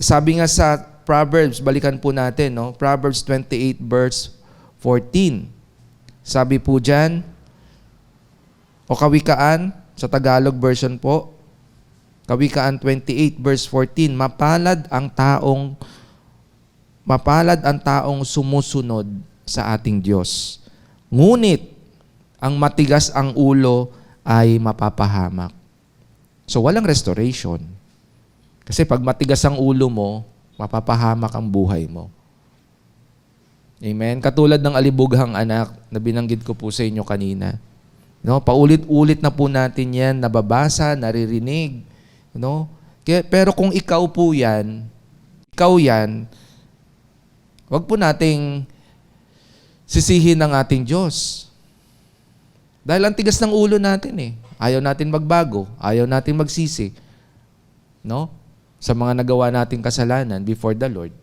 Sabi nga sa Proverbs, balikan po natin, no? Proverbs 28 verse 14. Sabi po dyan, o Kawikaan, sa Tagalog version po, Kawikaan 28 verse 14, mapalad ang taong sumusunod sa ating Diyos. Ngunit, ang matigas ang ulo ay mapapahamak. So, walang restoration. Kasi pag matigas ang ulo mo, mapapahamak ang buhay mo. Amen? Katulad ng alibughang anak na binanggit ko po sa inyo kanina. No? Paulit-ulit na po natin yan, nababasa, naririnig. No? Pero kung ikaw yan, wag po nating sisihin ng ating Diyos. Dahil ang tigas ng ulo natin eh. Ayaw natin magbago. Ayaw natin magsisi. No? Sa mga nagawa nating kasalanan before the Lord.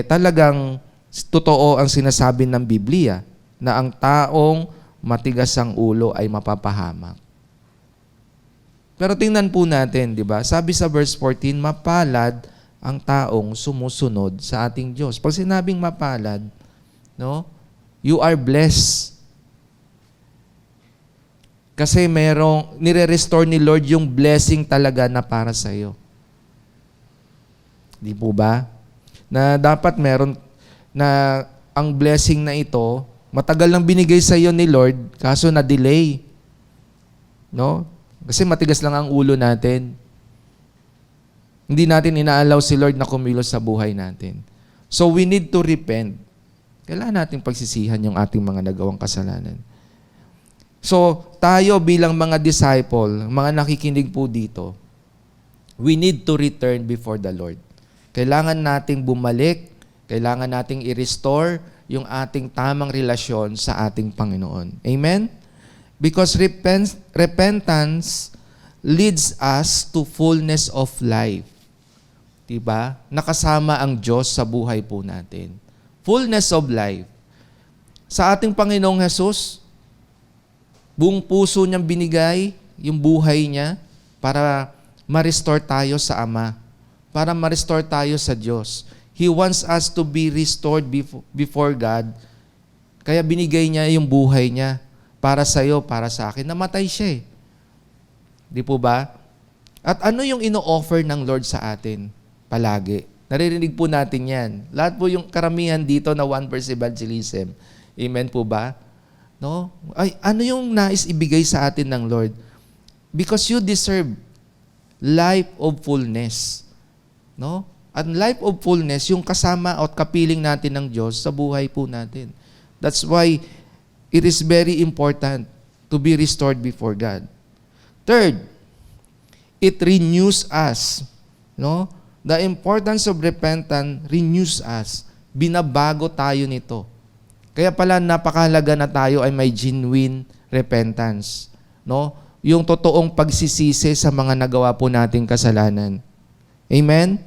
Talagang totoo ang sinasabi ng Biblia na ang taong matigas ang ulo ay mapapahamak. Pero tingnan po natin, di ba? Sabi sa verse 14, mapalad ang taong sumusunod sa ating Diyos. Pag sinabing mapalad, no? You are blessed. Kasi nire-restore ni Lord yung blessing talaga na para sa iyo. Di po ba? Na dapat meron na ang blessing na ito, matagal nang binigay sa iyo ni Lord, kaso na-delay. No? Kasi matigas lang ang ulo natin. Hindi natin inaalaw si Lord na kumilos sa buhay natin. So we need to repent. Kailangan nating pagsisihan yung ating mga nagawang kasalanan. So tayo bilang mga disciple, mga nakikinig po dito, we need to return before the Lord. Kailangan nating bumalik, kailangan nating i-restore yung ating tamang relasyon sa ating Panginoon. Amen? Because repentance leads us to fullness of life. Diba? Nakasama ang Diyos sa buhay po natin. Fullness of life. Sa ating Panginoong Jesus, buong puso niyang binigay yung buhay niya para ma-restore tayo sa Ama. Para ma-restore tayo sa Diyos. He wants us to be restored before God. Kaya binigay niya yung buhay niya para sa iyo, para sa akin. Namatay siya eh. Di po ba? At ano yung ino-offer ng Lord sa atin palagi? Naririnig po natin yan. Lahat po yung karamihan dito na 1% evangelism. Amen po ba? No? Ay, ano yung nais ibigay sa atin ng Lord? Because you deserve life of fullness. No? At life of fullness, yung kasama at kapiling natin ng Diyos sa buhay po natin. That's why it is very important to be restored before God. Third, it renews us. No? The importance of repentance renews us. Binabago tayo nito. Kaya pala napakahalaga na tayo ay may genuine repentance. No? Yung totoong pagsisisi sa mga nagawa po nating kasalanan. Amen?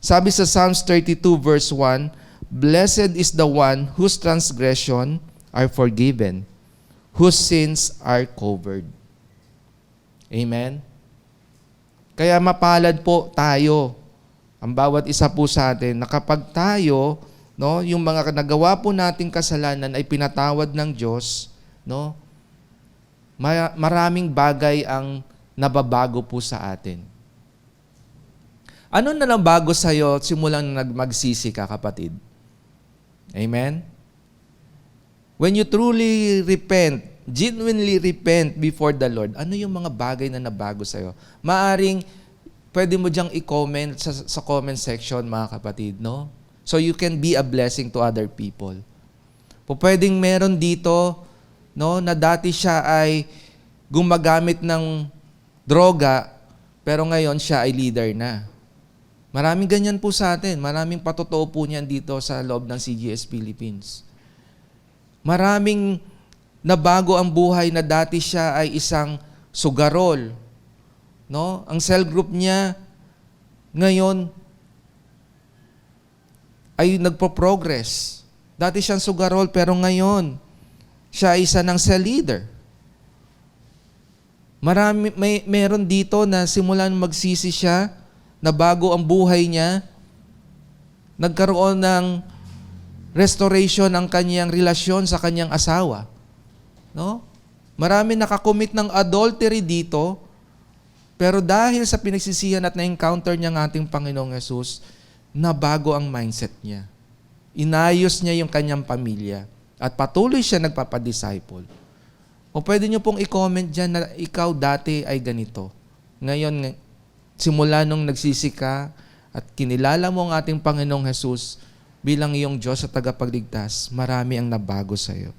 Sabi sa Psalms 32 verse 1, Blessed is the one whose transgression are forgiven, whose sins are covered. Amen? Kaya mapalad po tayo, ang bawat isa po sa atin, na kapag tayo, no, yung mga nagawa po nating kasalanan ay pinatawad ng Diyos, no, maraming bagay ang nababago po sa atin. Ano na lang bago sa'yo simulang magsisi ka, kapatid? Amen? When you truly repent, genuinely repent before the Lord, ano yung mga bagay na nabago sa'yo? Maaring pwede mo diyang i-comment sa comment section, mga kapatid, no? So you can be a blessing to other people. Pwedeng meron dito, no, na dati siya ay gumagamit ng droga, pero ngayon siya ay leader na. Maraming ganyan po sa atin. Maraming patotoo po niyan dito sa loob ng CGS Philippines. Maraming nabago ang buhay na dati siya ay isang sugarol. No? Ang cell group niya ngayon ay nagpo-progress. Dati siyang sugarol pero ngayon siya ay isa ng cell leader. Meron dito na simulan magsisi siya, na bago ang buhay niya, nagkaroon ng restoration ang kanyang relasyon sa kanyang asawa. No? Marami nakakommit ng adultery dito, pero dahil sa pinagsisihan at na-encounter niya ng ating Panginoong Yesus, nabago ang mindset niya. Inayos niya yung kanyang pamilya at patuloy siya nagpapadisciple. O pwede niyo pong i-comment dyan na ikaw dati ay ganito. Ngayon, simula nung nagsisi ka at kinilala mo ang ating Panginoong Yesus bilang iyong Diyos at tagapagligtas, marami ang nabago sa iyo.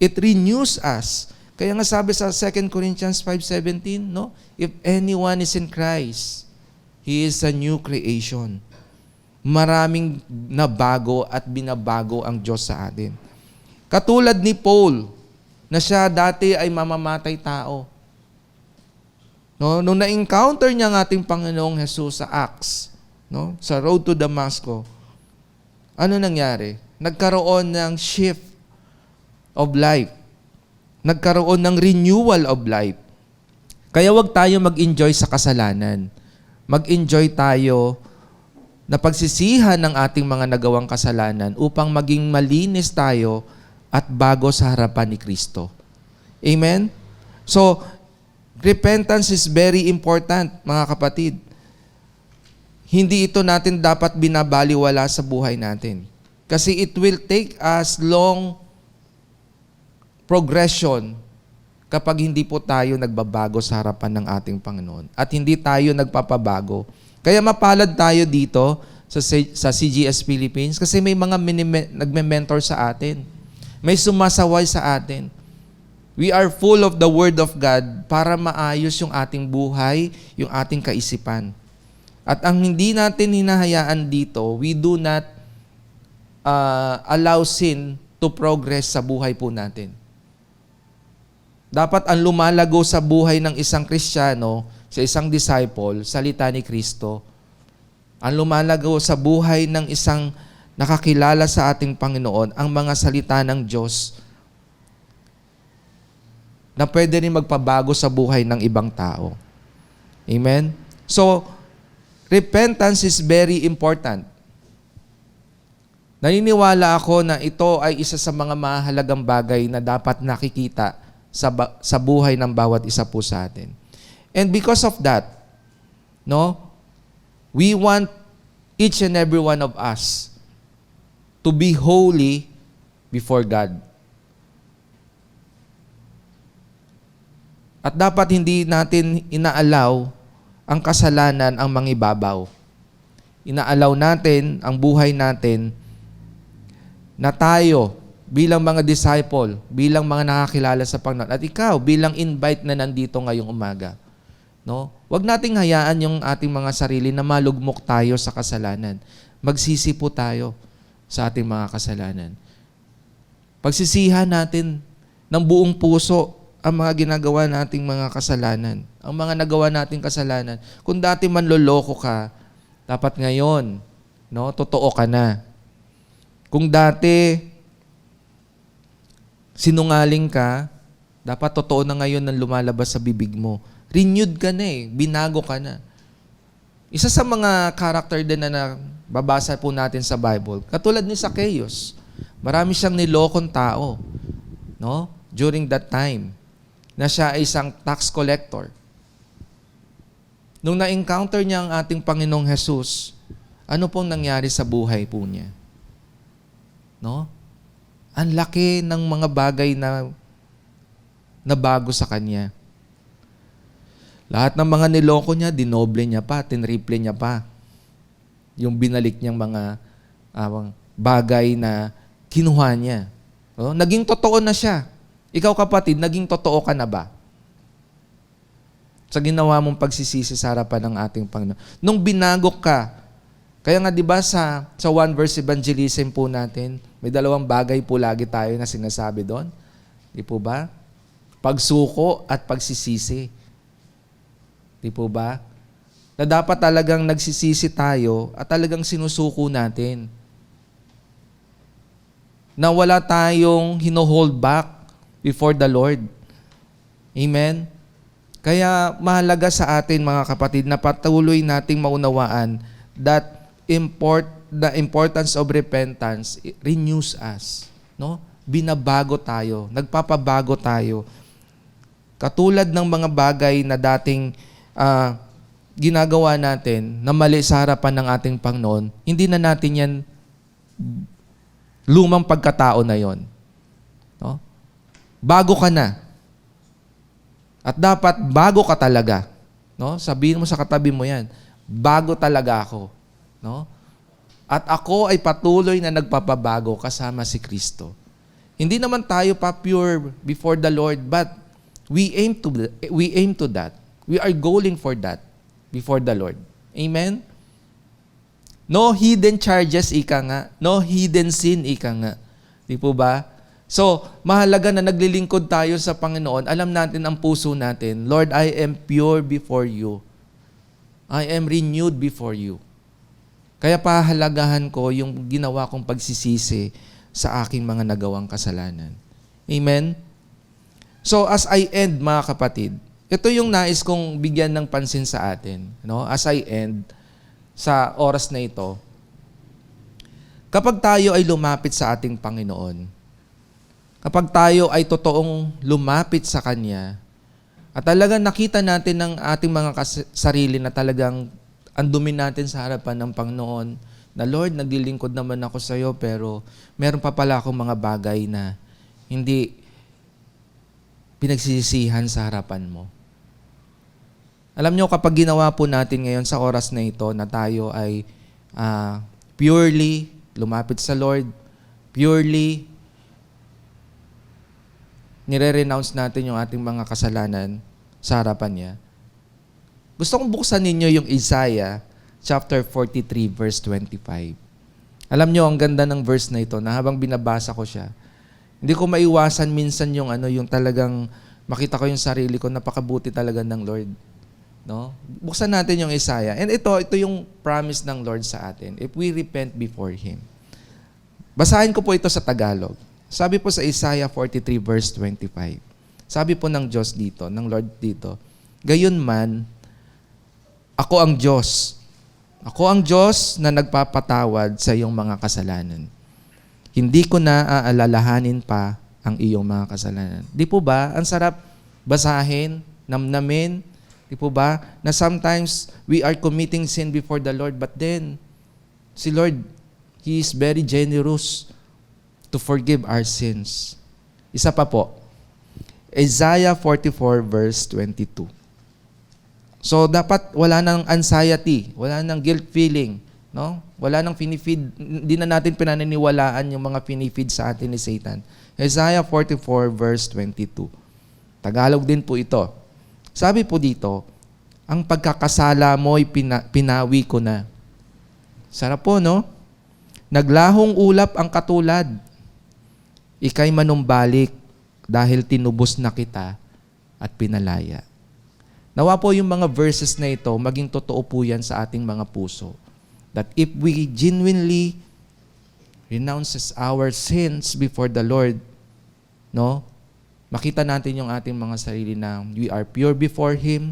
It renews us. Kaya nga sabi sa 2 Corinthians 5:17, no? If anyone is in Christ, he is a new creation. Maraming nabago at binabago ang Diyos sa atin. Katulad ni Paul, na siya dati ay mamamatay tao. No, nung na-encounter niya ang ating Panginoong Jesus sa Acts, no, sa road to Damascus, ano nangyari? Nagkaroon ng shift of life. Nagkaroon ng renewal of life. Kaya wag tayo mag-enjoy sa kasalanan. Mag-enjoy tayo na pagsisihan ng ating mga nagawang kasalanan upang maging malinis tayo at bago sa harapan ni Kristo. Amen? So, repentance is very important, mga kapatid. Hindi ito natin dapat binabaliwala sa buhay natin. Kasi it will take us long progression kapag hindi po tayo nagbabago sa harapan ng ating Panginoon. At hindi tayo nagpapabago. Kaya mapalad tayo dito sa CGS Philippines kasi may mga nagme-mentor sa atin. May sumasaway sa atin. We are full of the Word of God para maayos yung ating buhay, yung ating kaisipan. At ang hindi natin hinahayaan dito, we do not allow sin to progress sa buhay po natin. Dapat ang lumalago sa buhay ng isang Kristiyano, sa isang disciple, salita ni Kristo. Ang lumalago sa buhay ng isang nakakilala sa ating Panginoon, ang mga salita ng Diyos na pwede rin magpabago sa buhay ng ibang tao. Amen? So, repentance is very important. Naniniwala ako na ito ay isa sa mga mahalagang bagay na dapat nakikita sa buhay ng bawat isa po sa atin. And because of that, No? We want each and every one of us to be holy before God. At dapat hindi natin inaalaw ang kasalanan ang mangibabaw. Inaalaw natin ang buhay natin na tayo bilang mga disciple, bilang mga nakakilala sa Panginoon, at ikaw bilang invite na nandito ngayong umaga. No? Huwag nating hayaan yung ating mga sarili na malugmok tayo sa kasalanan. Magsisi po tayo sa ating mga kasalanan. Pagsisihan natin ng buong puso ang mga ginagawa nating mga kasalanan. Ang mga nagawa nating kasalanan. Kung dati manloloko ka, dapat ngayon, no, totoo ka na. Kung dati sinungaling ka, dapat totoo na ngayon ang lumalabas sa bibig mo. Renewed ka na binago ka na. Isa sa mga character din na babasa po natin sa Bible, katulad ni Zacchaeus, marami siyang nilokong tao, no? During that time, na siya ay isang tax collector. Nung na-encounter niya ang ating Panginoong Jesus, ano pong nangyari sa buhay po niya? No? Ang laki ng mga bagay na nabago sa kanya. Lahat ng mga niloko niya, dinoble niya pa, tinriple niya pa. Yung binalik niyang mga bagay na kinuha niya. No? Naging totoo na siya. Ikaw kapatid, naging totoo ka na ba? Sa ginawa mong pagsisisi sa harapan ng ating Panginoon. Nung binagok ka, kaya nga 'di ba sa one verse evangelism po natin, may dalawang bagay po lagi tayo na sinasabi doon. Di po ba? Pagsuko at pagsisisi. Di po ba? Na dapat talagang nagsisisi tayo at talagang sinusuko natin. Na wala tayong hino-hold back before the Lord. Amen? Kaya mahalaga sa atin mga kapatid na patuloy nating maunawaan that the importance of repentance renews us. No? Binabago tayo, nagpapabago tayo. Katulad ng mga bagay na dating ginagawa natin na mali sa harapan ng ating Panginoon, hindi na natin yan lumang pagkatao na yon. No? Bago ka na. At dapat bago ka talaga. No? Sabihin mo sa katabi mo yan, bago talaga ako. No? At ako ay patuloy na nagpapabago kasama si Kristo. Hindi naman tayo pa pure before the Lord, but we aim to that. We are going for that before the Lord. Amen? No hidden charges, ika nga. No hidden sin, ika nga. Di po ba? So, mahalaga na naglilingkod tayo sa Panginoon. Alam natin ang puso natin, Lord, I am pure before you. I am renewed before you. Kaya pahalagahan ko yung ginawa kong pagsisisi sa aking mga nagawang kasalanan. Amen? So, as I end, mga kapatid, ito yung nais kong bigyan ng pansin sa atin. No? As I end, sa oras na ito, kapag tayo ay lumapit sa ating Panginoon, kapag tayo ay totoong lumapit sa Kanya, at talagang nakita natin ng ating mga sarili na talagang andumin natin sa harapan ng Panginoon, na Lord, naglilingkod naman ako sa iyo, pero meron pa pala akong mga bagay na hindi pinagsisisihan sa harapan mo. Alam nyo, kapag ginawa po natin ngayon sa oras na ito na tayo ay purely lumapit sa Lord, purely nire-renounce natin yung ating mga kasalanan sa harapan niya. Gusto kong buksan ninyo yung Isaiah chapter 43 verse 25. Alam nyo, ang ganda ng verse na ito na habang binabasa ko siya, hindi ko maiwasan minsan yung yung talagang makita ko yung sarili ko, napakabuti talaga ng Lord. No? Buksan natin yung Isaiah. And ito yung promise ng Lord sa atin. If we repent before Him. Basahin ko po ito sa Tagalog. Sabi po sa Isaiah 43 verse 25. Sabi po ng Diyos dito, ng Lord dito, gayon man, ako ang Diyos. Ako ang Diyos na nagpapatawad sa iyong mga kasalanan. Hindi ko na aalalahanin pa ang iyong mga kasalanan. Di po ba? Ang sarap basahin, namnamin, Di po ba? Na sometimes we are committing sin before the Lord, but then si Lord, He is very generous to forgive our sins. Isa pa po, Isaiah 44 verse 22. So dapat wala nang anxiety, wala nang guilt feeling, no? Wala nang pinifeed, hindi na natin pinaniniwalaan yung mga pinifeed sa atin ni Satan. Isaiah 44 verse 22. Tagalog din po ito. Sabi po dito, ang pagkakasala mo'y pinawi ko na. Sarap po, no? Naglahong ulap ang katulad. Ika'y manumbalik dahil tinubos na kita at pinalaya. Nawa po yung mga verses na ito, maging totoo po yan sa ating mga puso. That if we genuinely renounces our sins before the Lord, no? Makita natin yung ating mga sarili na we are pure before Him,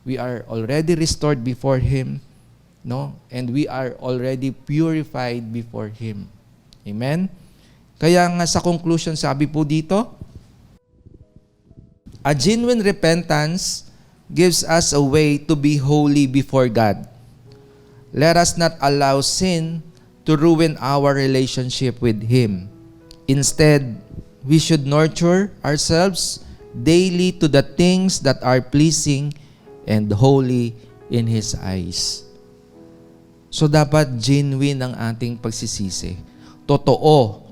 we are already restored before Him, no? And we are already purified before Him. Amen? Kaya nga sa conclusion, sabi po dito, a genuine repentance gives us a way to be holy before God. Let us not allow sin to ruin our relationship with Him. Instead, we should nurture ourselves daily to the things that are pleasing and holy in His eyes. So dapat genuine ang ating pagsisisi. Totoo,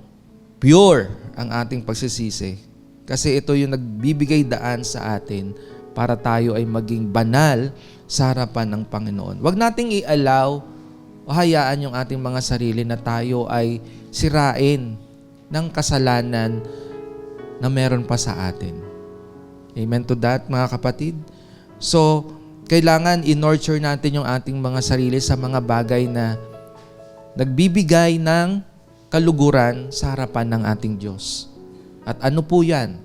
pure ang ating pagsisisi. Kasi ito yung nagbibigay daan sa atin para tayo ay maging banal sa harapan ng Panginoon. Huwag nating i-allow o hayaan yung ating mga sarili na tayo ay sirain ng kasalanan na meron pa sa atin. Amen to that, mga kapatid? So, kailangan i-nurture natin yung ating mga sarili sa mga bagay na nagbibigay ng kaluguran sa harapan ng ating Diyos. At ano po yan?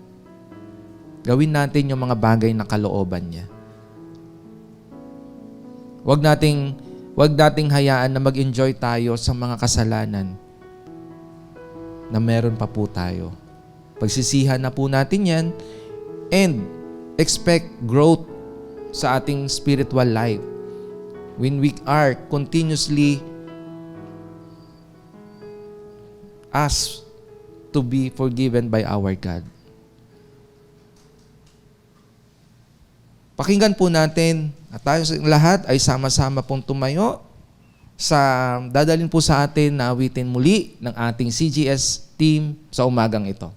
Gawin natin yung mga bagay na kalooban niya. Huwag nating hayaan na mag-enjoy tayo sa mga kasalanan na meron pa po tayo. Pagsisihan na po natin yan and expect growth sa ating spiritual life. When we are continuously asked to be forgiven by our God. Pakinggan po natin at tayo lahat ay sama-sama pong tumayo sa dadalhin po sa atin na awitin muli ng ating CGS team sa umagang ito.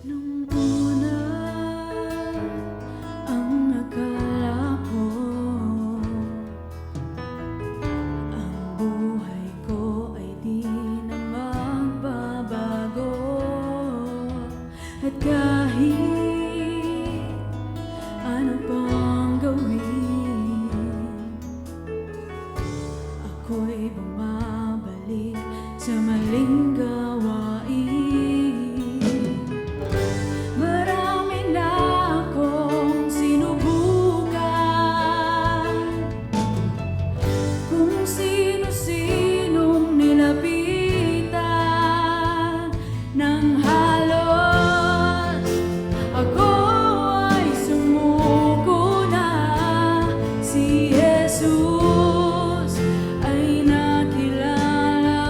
Nung una, ang akala ko, ang buhay ko ay di na magbabago. At kahit ano pang gawin, ako'y bumabalik sa maling gawain. Marami na akong sinubukan, kung sino-sinong nilapitan ng halos. Ako ay sumuko na, si Jesus ay nakilala.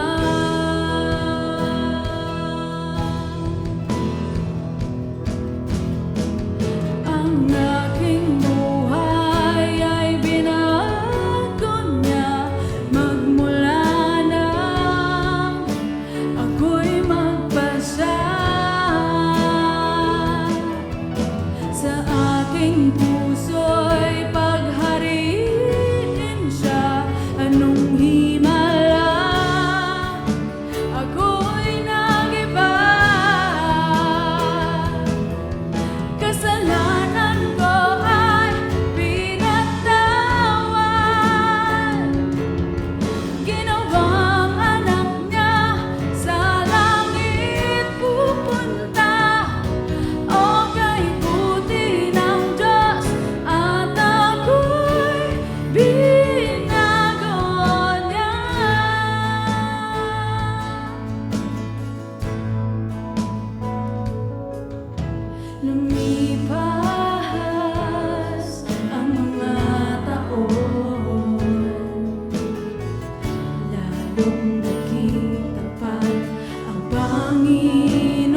lalong naging tapat ang Panginoon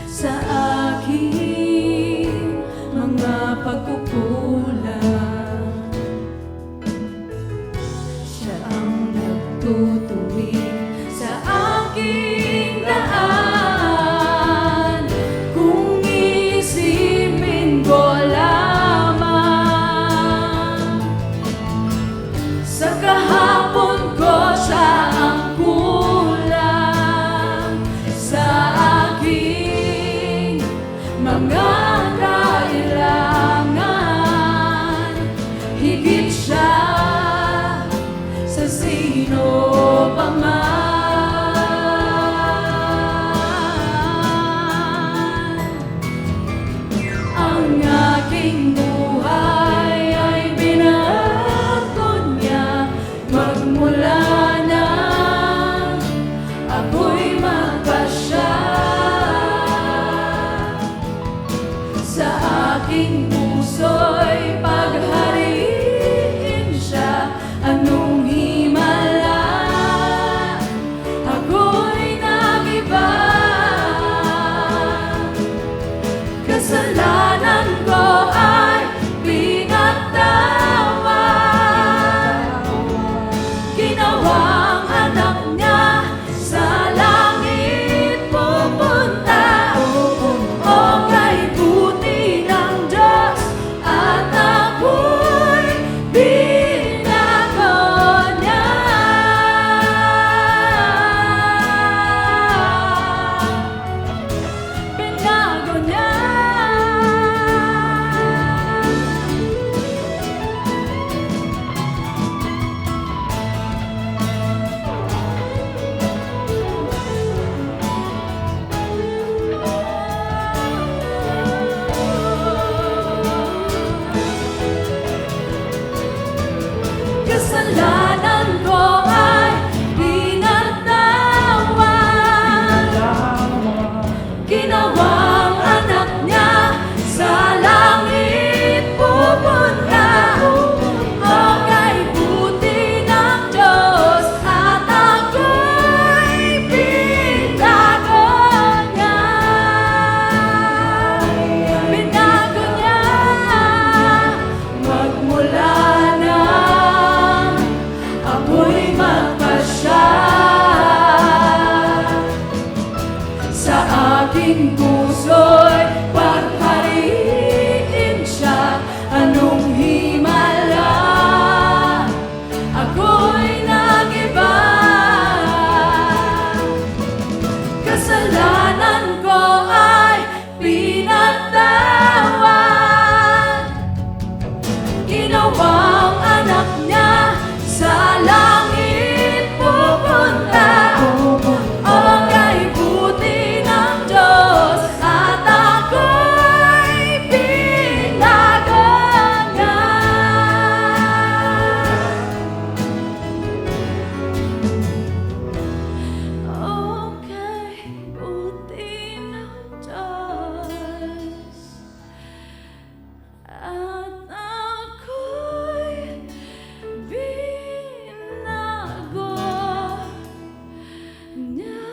sa aking mga pagkukulang. Siya ang nagtutuwid sa aking daan, kung isipin ko lamang. Sa kahapon ko siya ang kulang, sa aking mga kailangan. Higit siya sa sino pa man. Ang aking buhay ay binago niya, magmula nang ako'y magpasya. Sa aking puso'y paghariin siya, anong himala ako'y nagiba. Kasalanan ko ay pinagtawad, ginawang anak niya, sa langit pupunta. O kay buti ng Diyos at ako'y binago niya. Binago niya. Kasalanan ko ay pinagtawad, ginawang anak niya, sa langit pupunta. O kay buti ng Diyos at ako'y binago niya. Binago niya, magmula nang ako'y magpasya. Sa aking puso'y paghariin siya, anong himala ako'y nagiba. Kasalanan ko ay pinagtawad, ginawang anak niya, sa langit pupunta. O kay buti ng Diyos at ako'y binago niya. O kay buti ng Diyos at ako'y binago niya.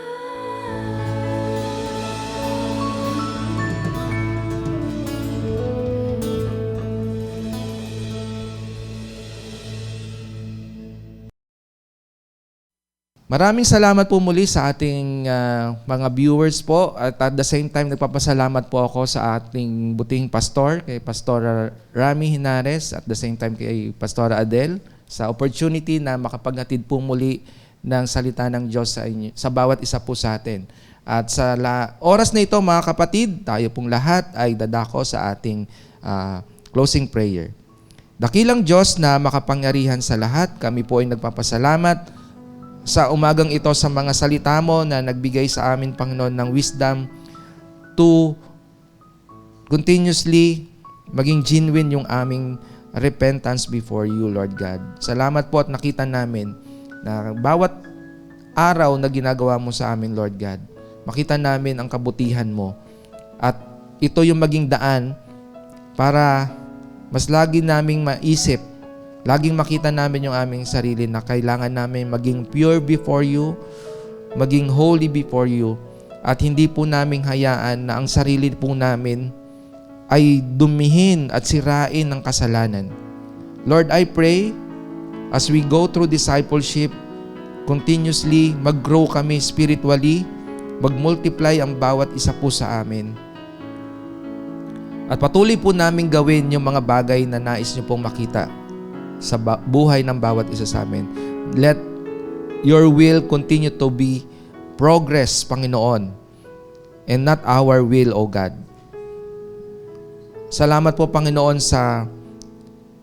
Maraming salamat po muli sa ating mga viewers po, at the same time nagpapasalamat po ako sa ating butihing pastor, kay Pastora Rami Hinares, at the same time kay Pastora Adel, sa opportunity na makapaghatid po muli ng salita ng Diyos sa inyo, sa bawat isa po sa atin. At sa oras na ito mga kapatid, tayo pong lahat ay dadako sa ating closing prayer. Dakilang Diyos na makapangyarihan sa lahat, kami po ay nagpapasalamat sa umagang ito sa mga salita mo na nagbigay sa amin, Panginoon, ng wisdom to continuously maging genuine yung aming repentance before you, Lord God. Salamat po at nakita namin na bawat araw na ginagawa mo sa amin, Lord God, makita namin ang kabutihan mo. At ito yung maging daan para mas lagi naming maisip Laging makita namin yung aming sarili na kailangan namin maging pure before you, maging holy before you, at hindi po namin hayaan na ang sarili po namin ay dumihin at sirain ng kasalanan. Lord, I pray as we go through discipleship, continuously mag-grow kami spiritually, mag-multiply ang bawat isa po sa amin. At patuloy po namin gawin yung mga bagay na nais niyo pong makita sa buhay ng bawat isa sa amin. Let your will continue to be progress, Panginoon, and not our will, O God. Salamat po, Panginoon, sa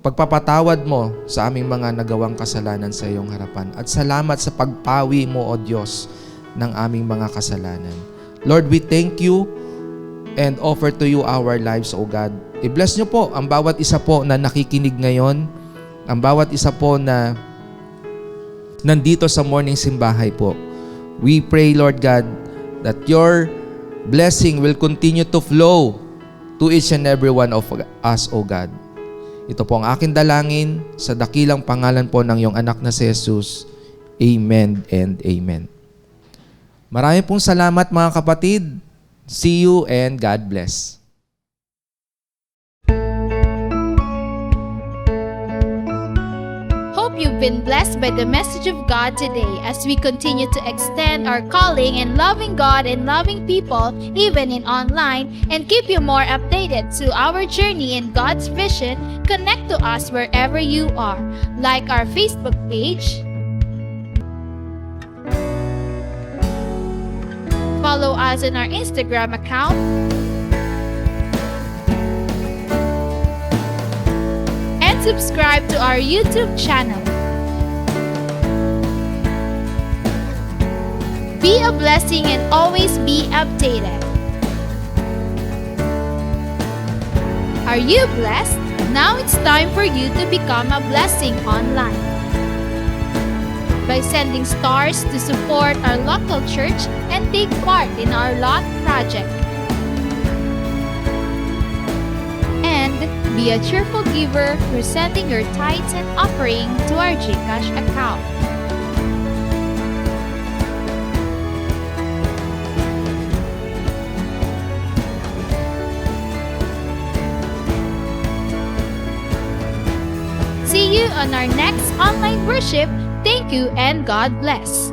pagpapatawad mo sa aming mga nagawang kasalanan sa iyong harapan. At salamat sa pagpawi mo, O Diyos, ng aming mga kasalanan. Lord, we thank you and offer to you our lives, O God. I-bless niyo po ang bawat isa po na nakikinig ngayon, ang bawat isa po na nandito sa morning simbahay po. We pray, Lord God, that your blessing will continue to flow to each and every one of us, O God. Ito po ang aking dalangin sa dakilang pangalan po ng iyong anak na si Jesus. Amen and amen. Marami pong salamat, mga kapatid. See you and God bless. Hope you've been blessed by the message of God today as we continue to extend our calling in loving God and loving people, even in online, and keep you more updated to our journey in God's vision. Connect to us wherever you are. Like our Facebook page, follow us on our Instagram account, and subscribe to our YouTube channel. Be a blessing and always be updated. Are you blessed? Now it's time for you to become a blessing online by sending stars to support our local church and take part in our lot project. And be a cheerful giver through sending your tithes and offering to our GCash account. See you on our next online worship. Thank you and God bless.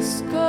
Let's go.